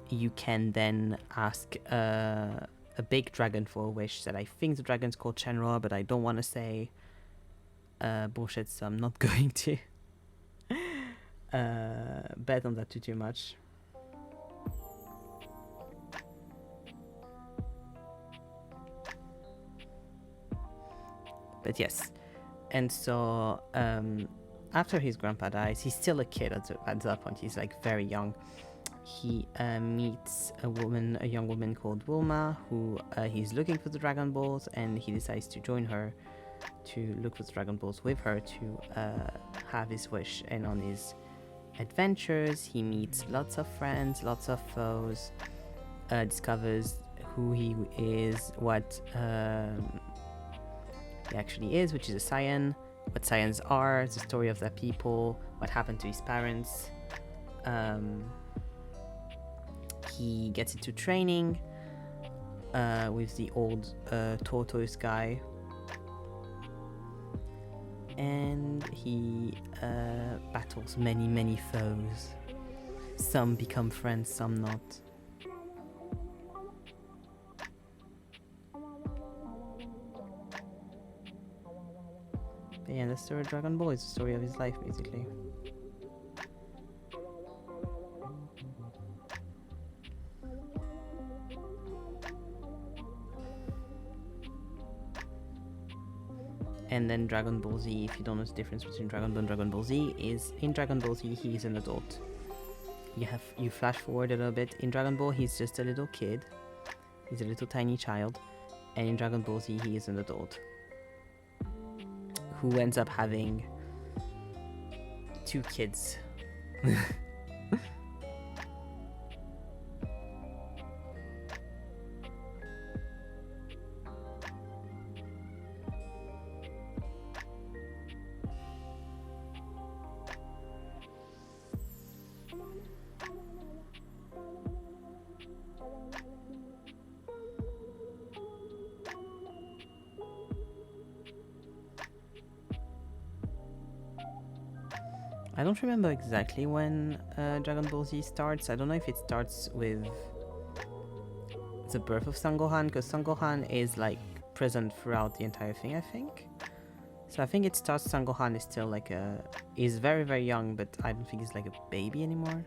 you can then ask a big dragon for a wish. That I think the dragon's called Shenron, but I don't want to say bullshit, so I'm not going to bet on that too much. But yes, and so after his grandpa dies, he's still a kid at that point. He's like very young. He meets a young woman called Bulma, who he's looking for the Dragon Balls, and he decides to join her to look for the Dragon Balls with her to have his wish. And on his adventures, he meets lots of friends, lots of foes, discovers who he is, what he actually is, which is a Saiyan, what Saiyans are, the story of their people, what happened to his parents. He gets into training with the old tortoise guy, and he battles many foes. Some become friends, some not. But yeah, the story of Dragon Ball is the story of his life, basically. And then Dragon Ball Z, if you don't know the difference between Dragon Ball and Dragon Ball Z, is in Dragon Ball Z he is an adult. You flash forward a little bit. In Dragon Ball he's just a little kid. He's a little tiny child. And in Dragon Ball Z he is an adult who ends up having 2 kids. I don't remember exactly when Dragon Ball Z starts. I don't know if it starts with the birth of Son Gohan, because Son Gohan is like present throughout the entire thing, I think. So I think it starts Son Gohan is still like he's very young, but I don't think he's like a baby anymore.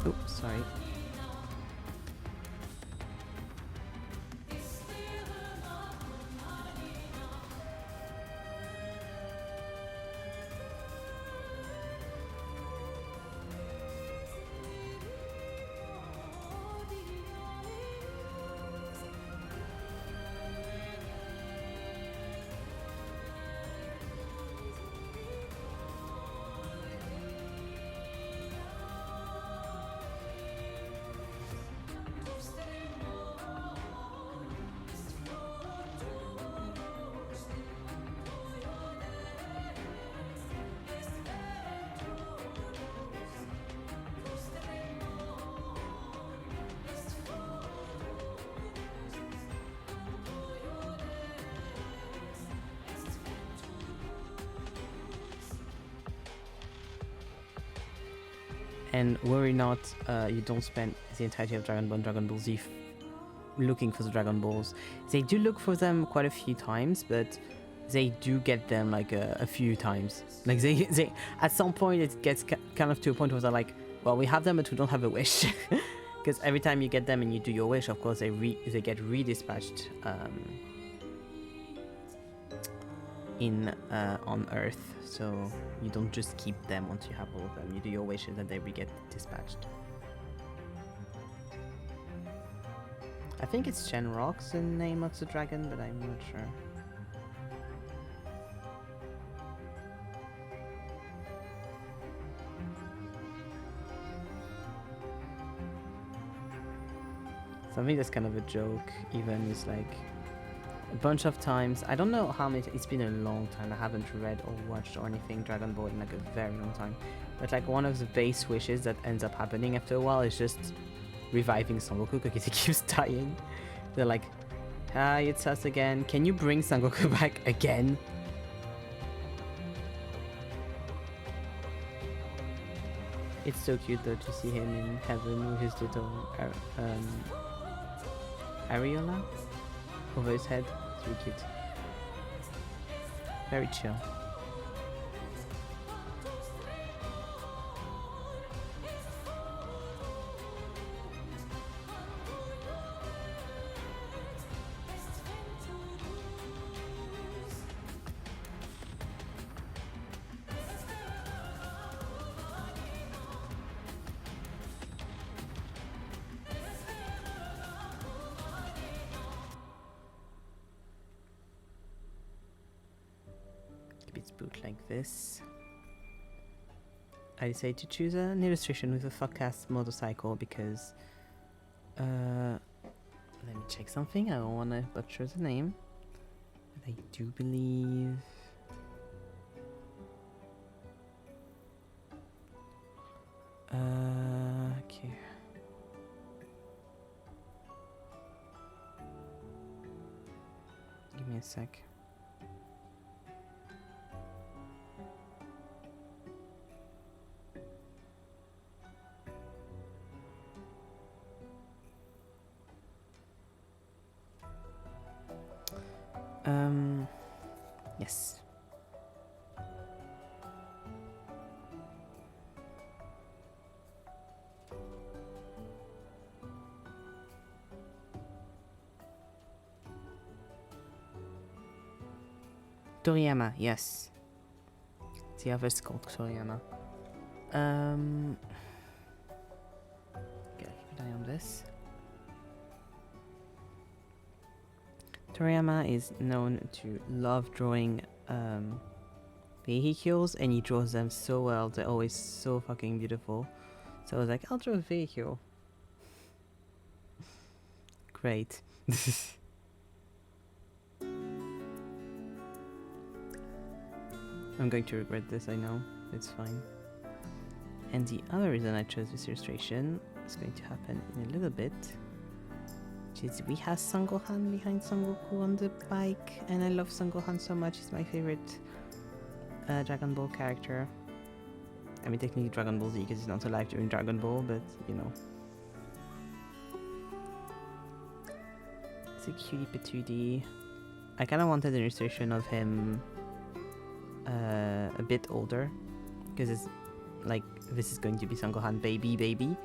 Oops, sorry. And worry not, you don't spend the entirety of Dragon Ball and Dragon Ball Z looking for the Dragon Balls. They do look for them quite a few times, but they do get them like a few times. Like they at some point it gets kind of to a point where they're like, well, we have them, but we don't have a wish. Because every time you get them and you do your wish, of course they get redispatched in on Earth. So you don't just keep them once you have all of them. You do your wishes and they get dispatched. I think it's Shenrock's the name of the dragon, but I'm not sure. Something that's kind of a joke even is like a bunch of times, I don't know how many, it's been a long time, I haven't read or watched or anything Dragon Ball in like a very long time, but like one of the base wishes that ends up happening after a while is just reviving Son Goku because he keeps dying. They're like, hi, it's us again, can you bring Son Goku back again? It's so cute though to see him in heaven with his little areola over his head. It's really cute. Very chill. It's boot like this. I decided to choose an illustration with a fuck-ass motorcycle because let me check something. I don't want to butcher the name, but I do believe okay. Give me a sec. Yes. Toriyama, yes. The other's called Toriyama. Gotta keep an eye on this. Toriyama is known to love drawing vehicles, and he draws them so well. They're always so fucking beautiful. So I was like, I'll draw a vehicle. Great. I'm going to regret this, I know. It's fine. And the other reason I chose this illustration is going to happen in a little bit. We have Son Gohan behind Son Goku on the bike, and I love Son Gohan so much. He's my favorite Dragon Ball character. I mean, technically Dragon Ball Z because he's not alive during Dragon Ball, but you know. It's a cutie patootie. I kind of wanted an illustration of him a bit older, because it's like this is going to be Son Gohan baby.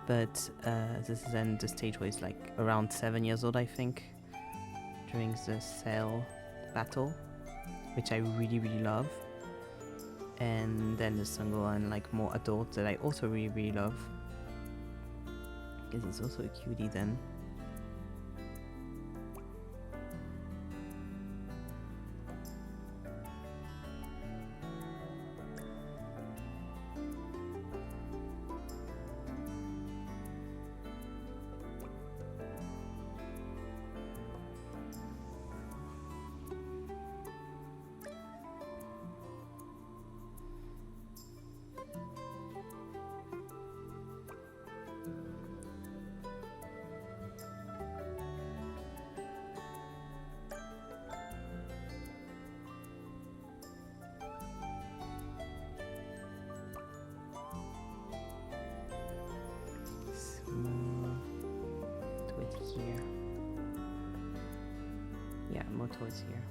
But this is then the stage where he's like around 7 years old, I think, during the Cell battle, which I really love. And then the Son Gohan like more adult that I also really love, because he's also a cutie then. more towards here.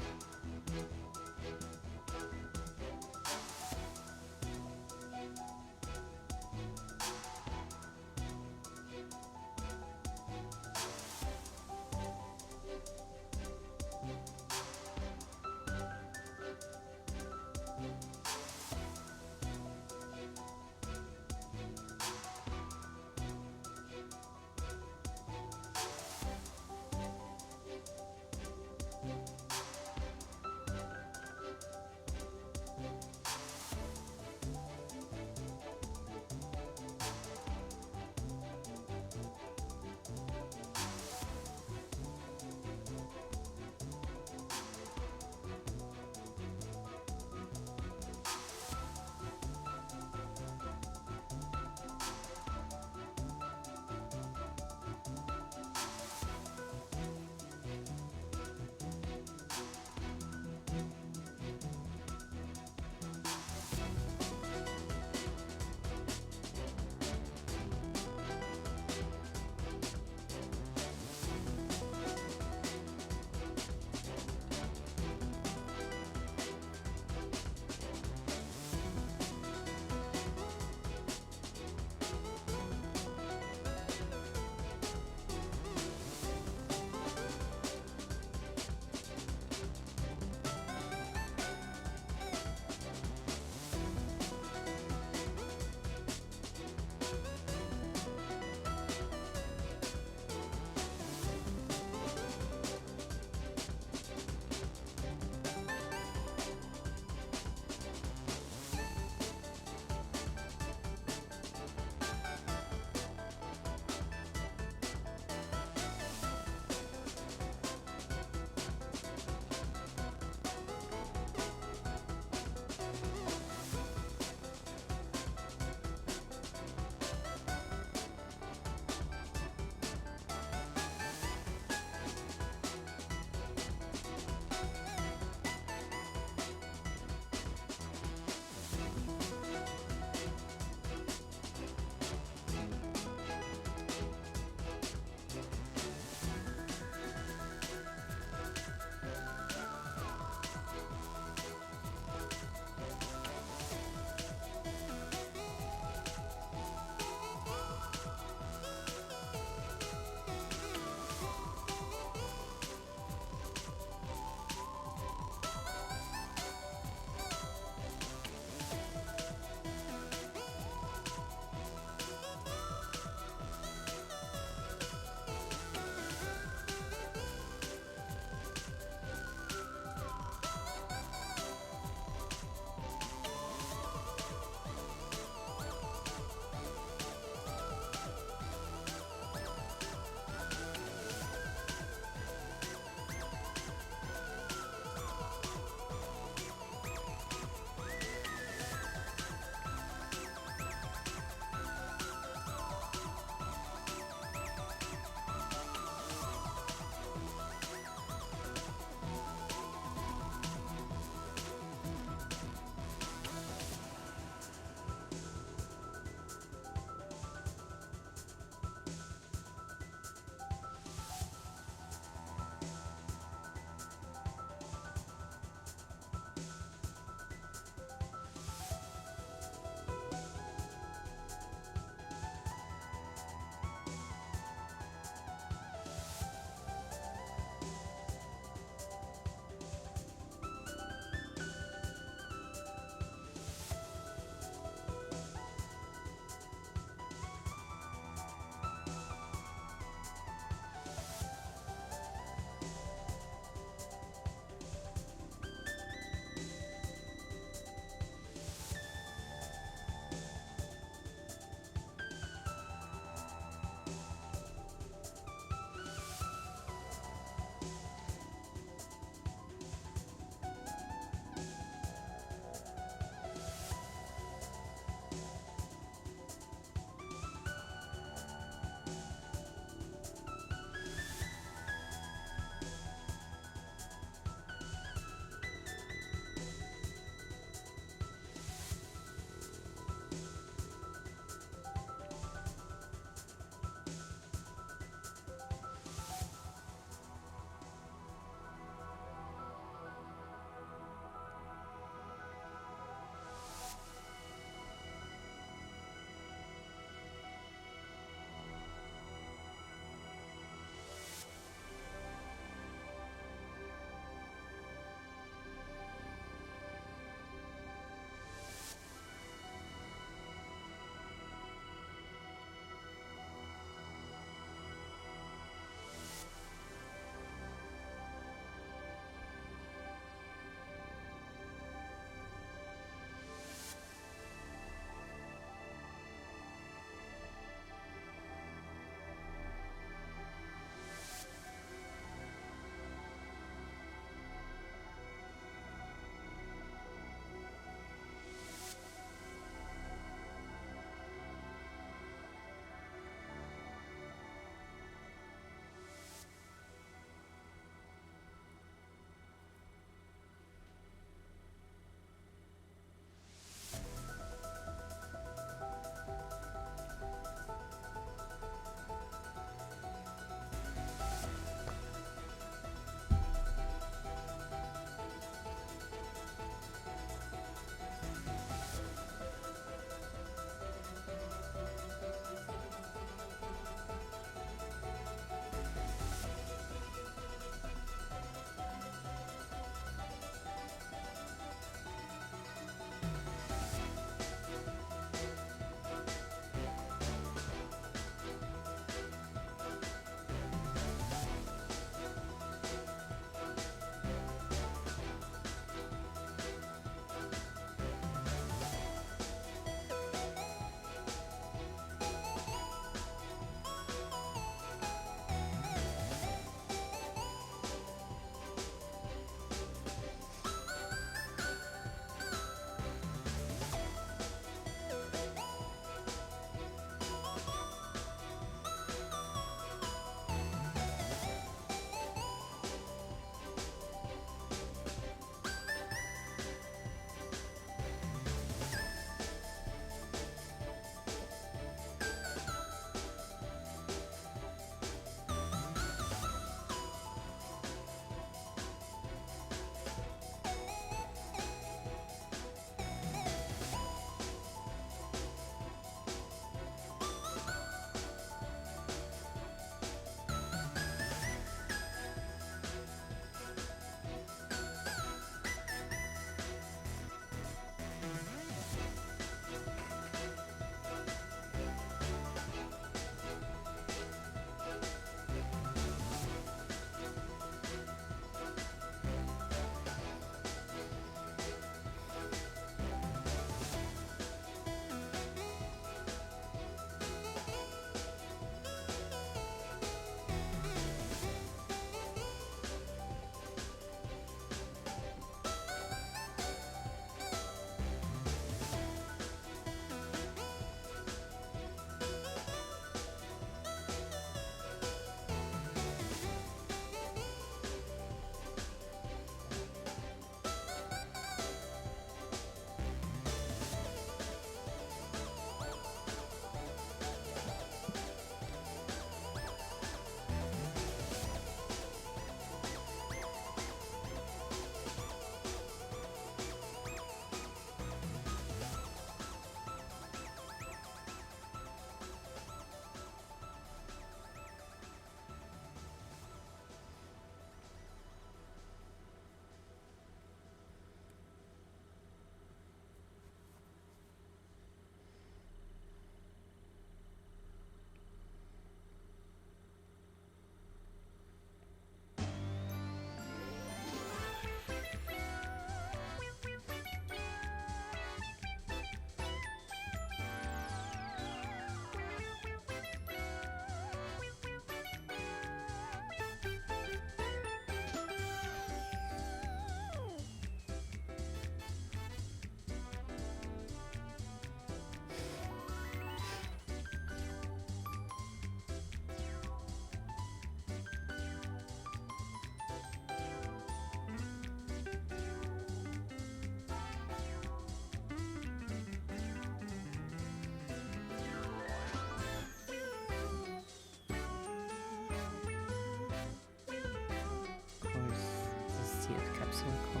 capsule card.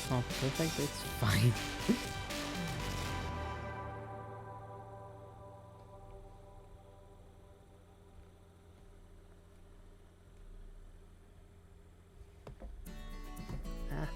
It's not perfect, but it's fine. Ah.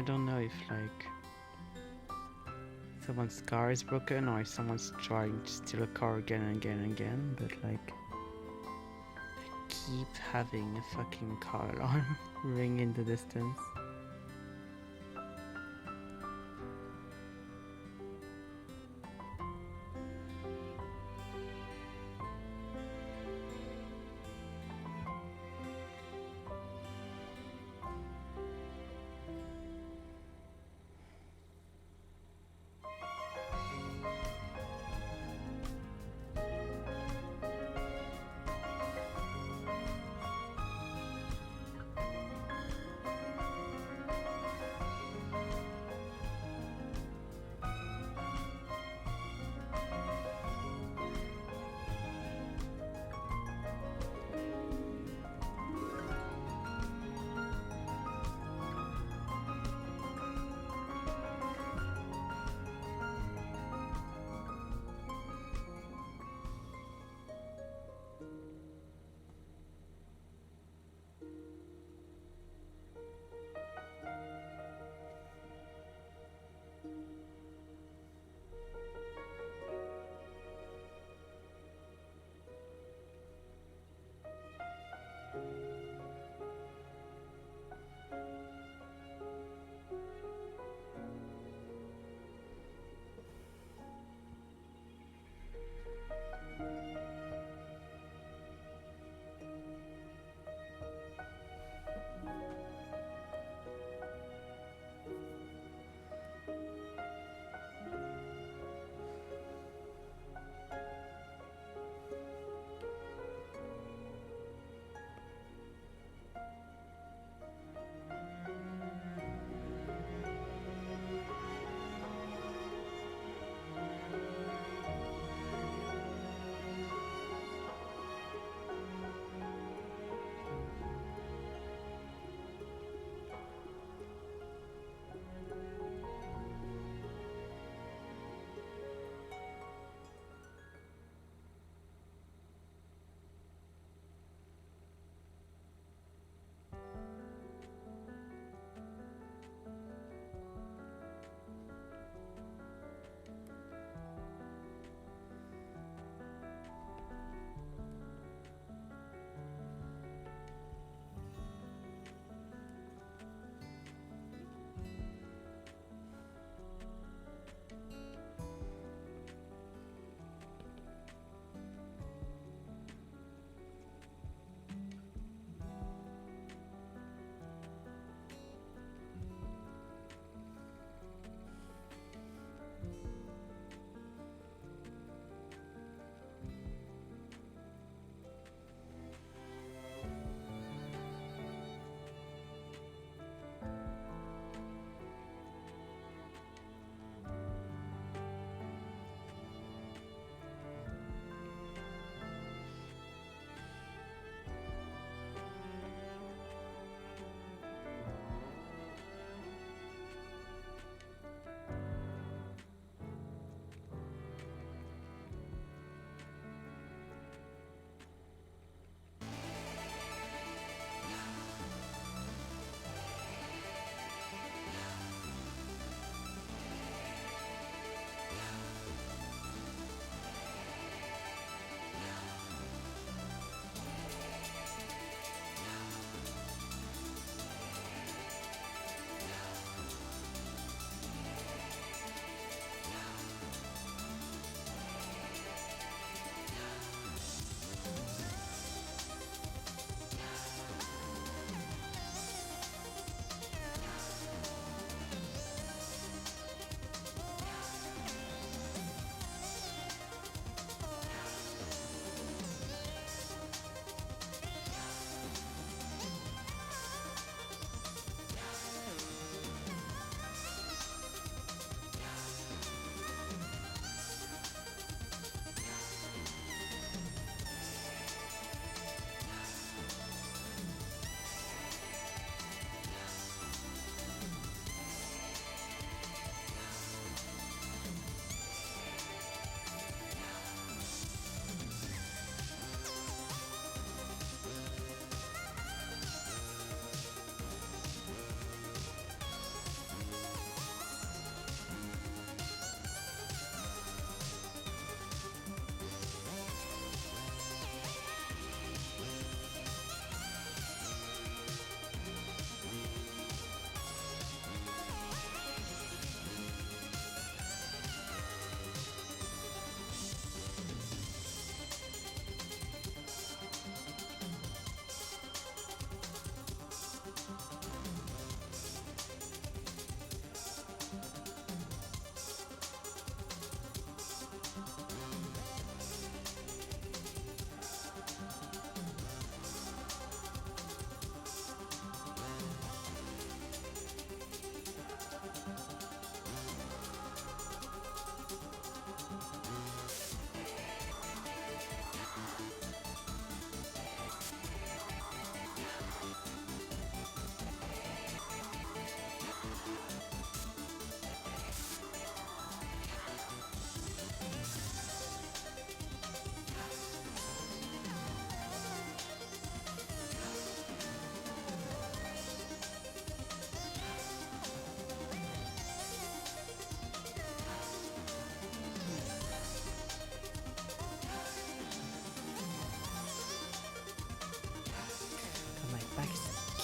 don't know if like someone's car is broken or if someone's trying to steal a car again and again and again, but like I keep having a fucking car alarm ring in the distance.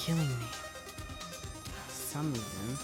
killing me. For some reason.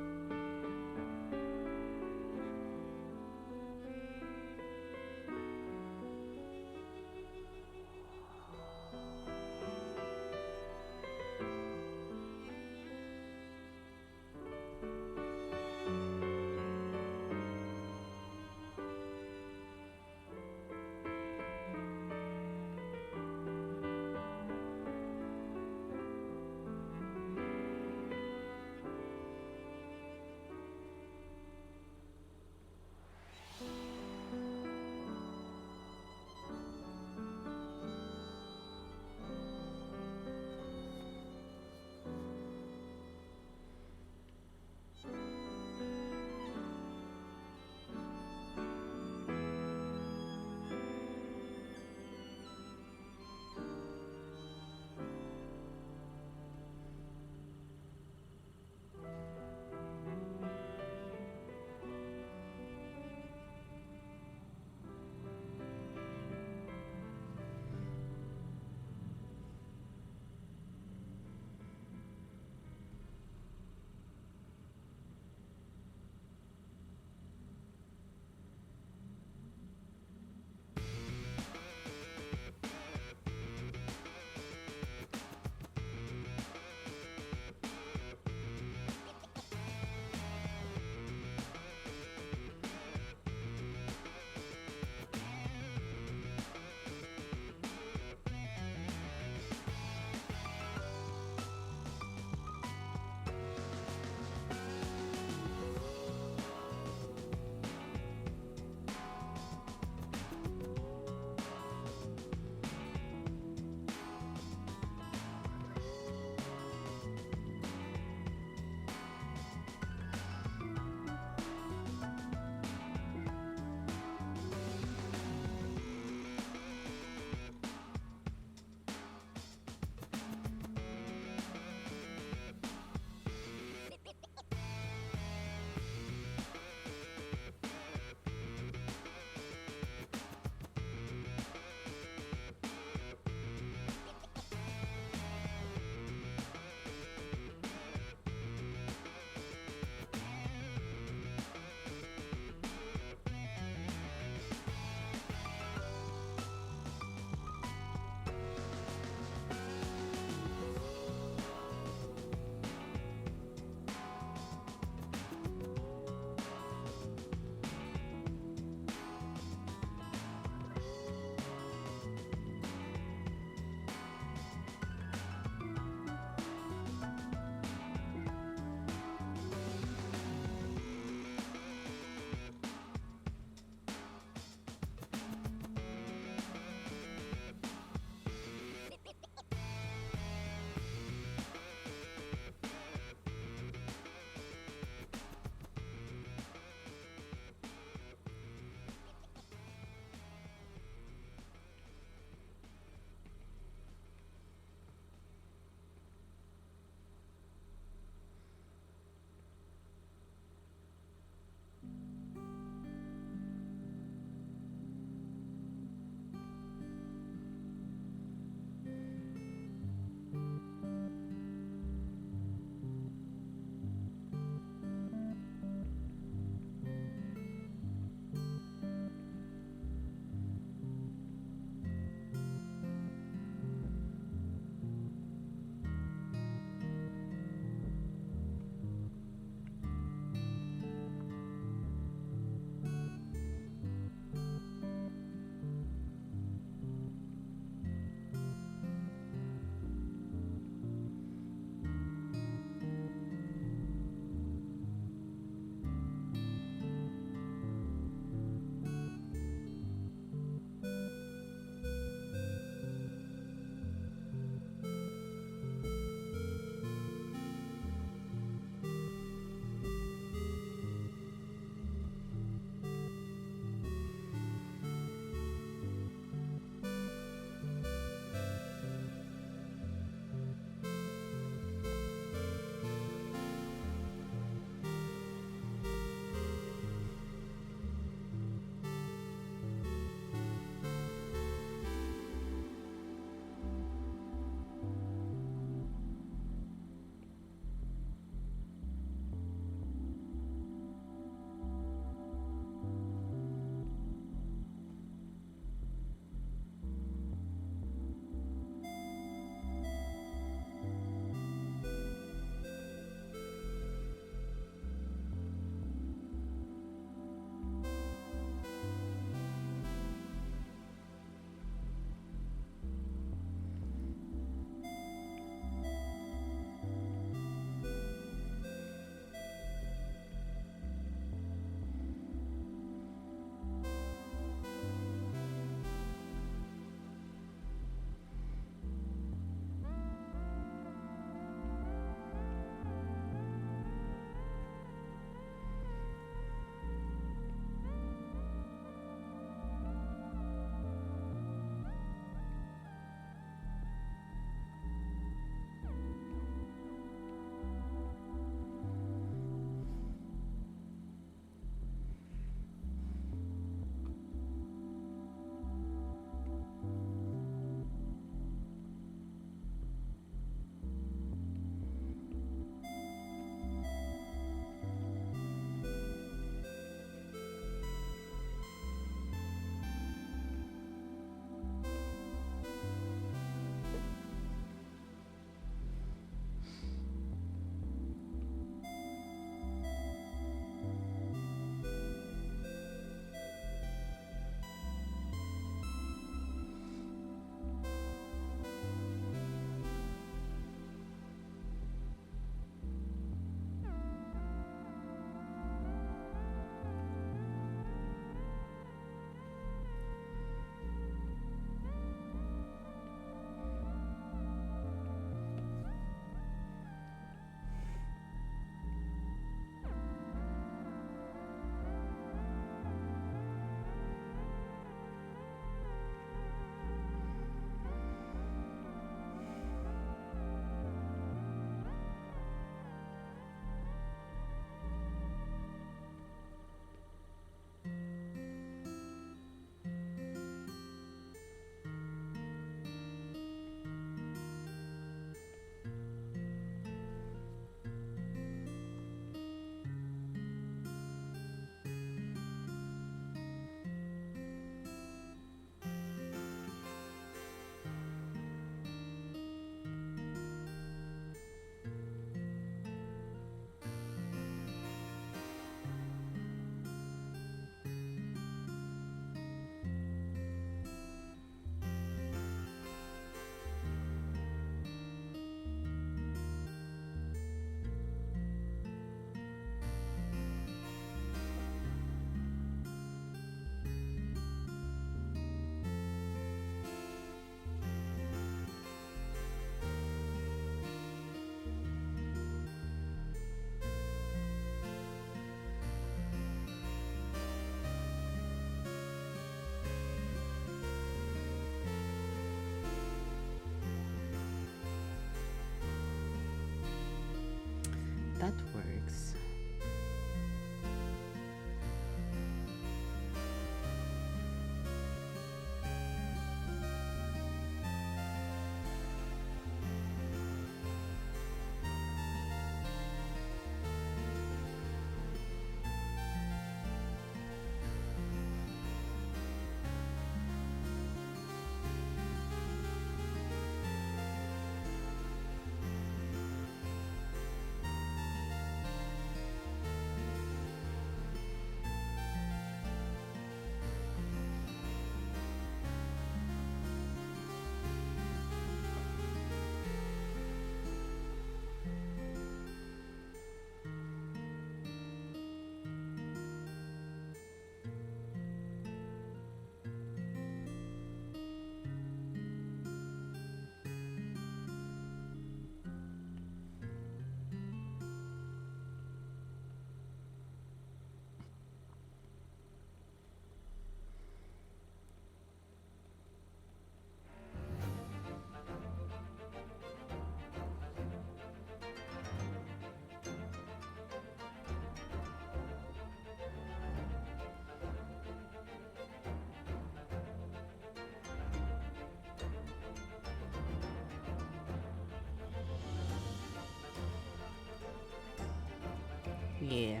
Yeah.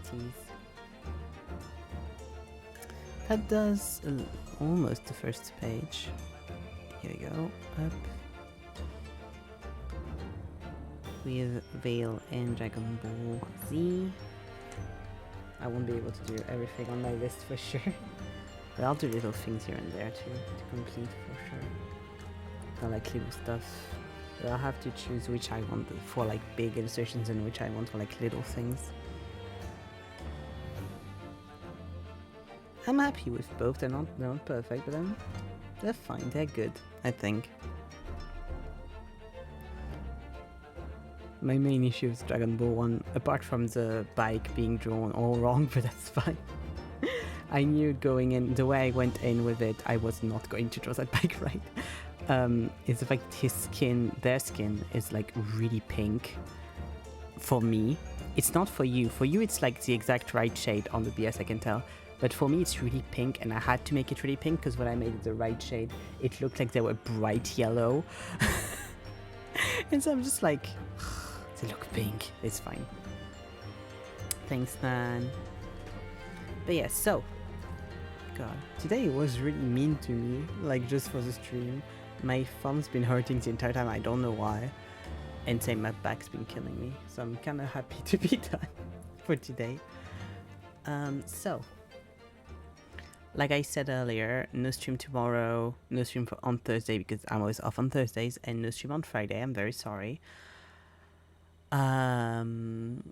Kitties. That does almost the first page. Here we go. Up. With Veil and Dragon Ball Z. I won't be able to do everything on my list for sure. But I'll do little things here and there to complete for sure. I like little stuff. But I'll have to choose which I want for like big illustrations and which I want for like little things. I'm happy with both. They're not perfect, but they're fine. They're good, I think. My main issue is Dragon Ball 1, apart from the bike being drawn all wrong, but that's fine. I knew going in, the way I went in with it, I was not going to draw that bike right. It's the fact his skin, their skin, is like really pink. For me, it's not for you. For you, it's like the exact right shade on the BS, I can tell. But for me, it's really pink, and I had to make it really pink because when I made it the right shade, it looked like they were bright yellow. And so I'm just like, they look pink. It's fine. Thanks, man. But yeah, so. God, today was really mean to me, like just for the stream. My thumb's been hurting the entire time, I don't know why. And same, my back's been killing me. So I'm kind of happy to be done for today. So. Like I said earlier, no stream tomorrow, no stream on Thursday because I'm always off on Thursdays, and no stream on Friday, I'm very sorry. On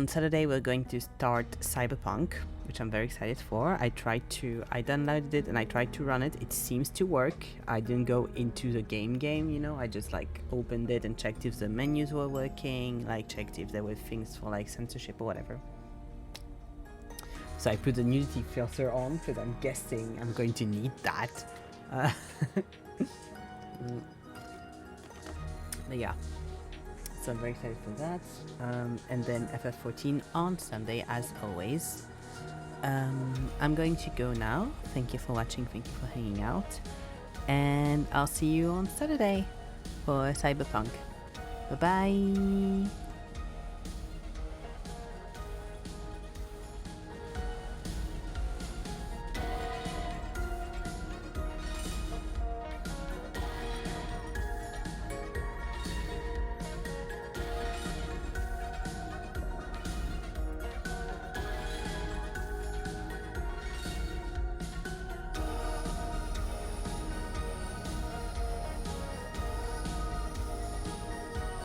Saturday we're going to start Cyberpunk, which I'm very excited for. I downloaded it and I tried to run it. It seems to work. I didn't go into the game, you know, I just like opened it and checked if the menus were working, like checked if there were things for like censorship or whatever. So I put the nudity filter on because I'm guessing I'm going to need that. But yeah. So I'm very excited for that. And then FF14 on Sunday as always. I'm going to go now. Thank you for watching. Thank you for hanging out. And I'll see you on Saturday for Cyberpunk. Bye bye.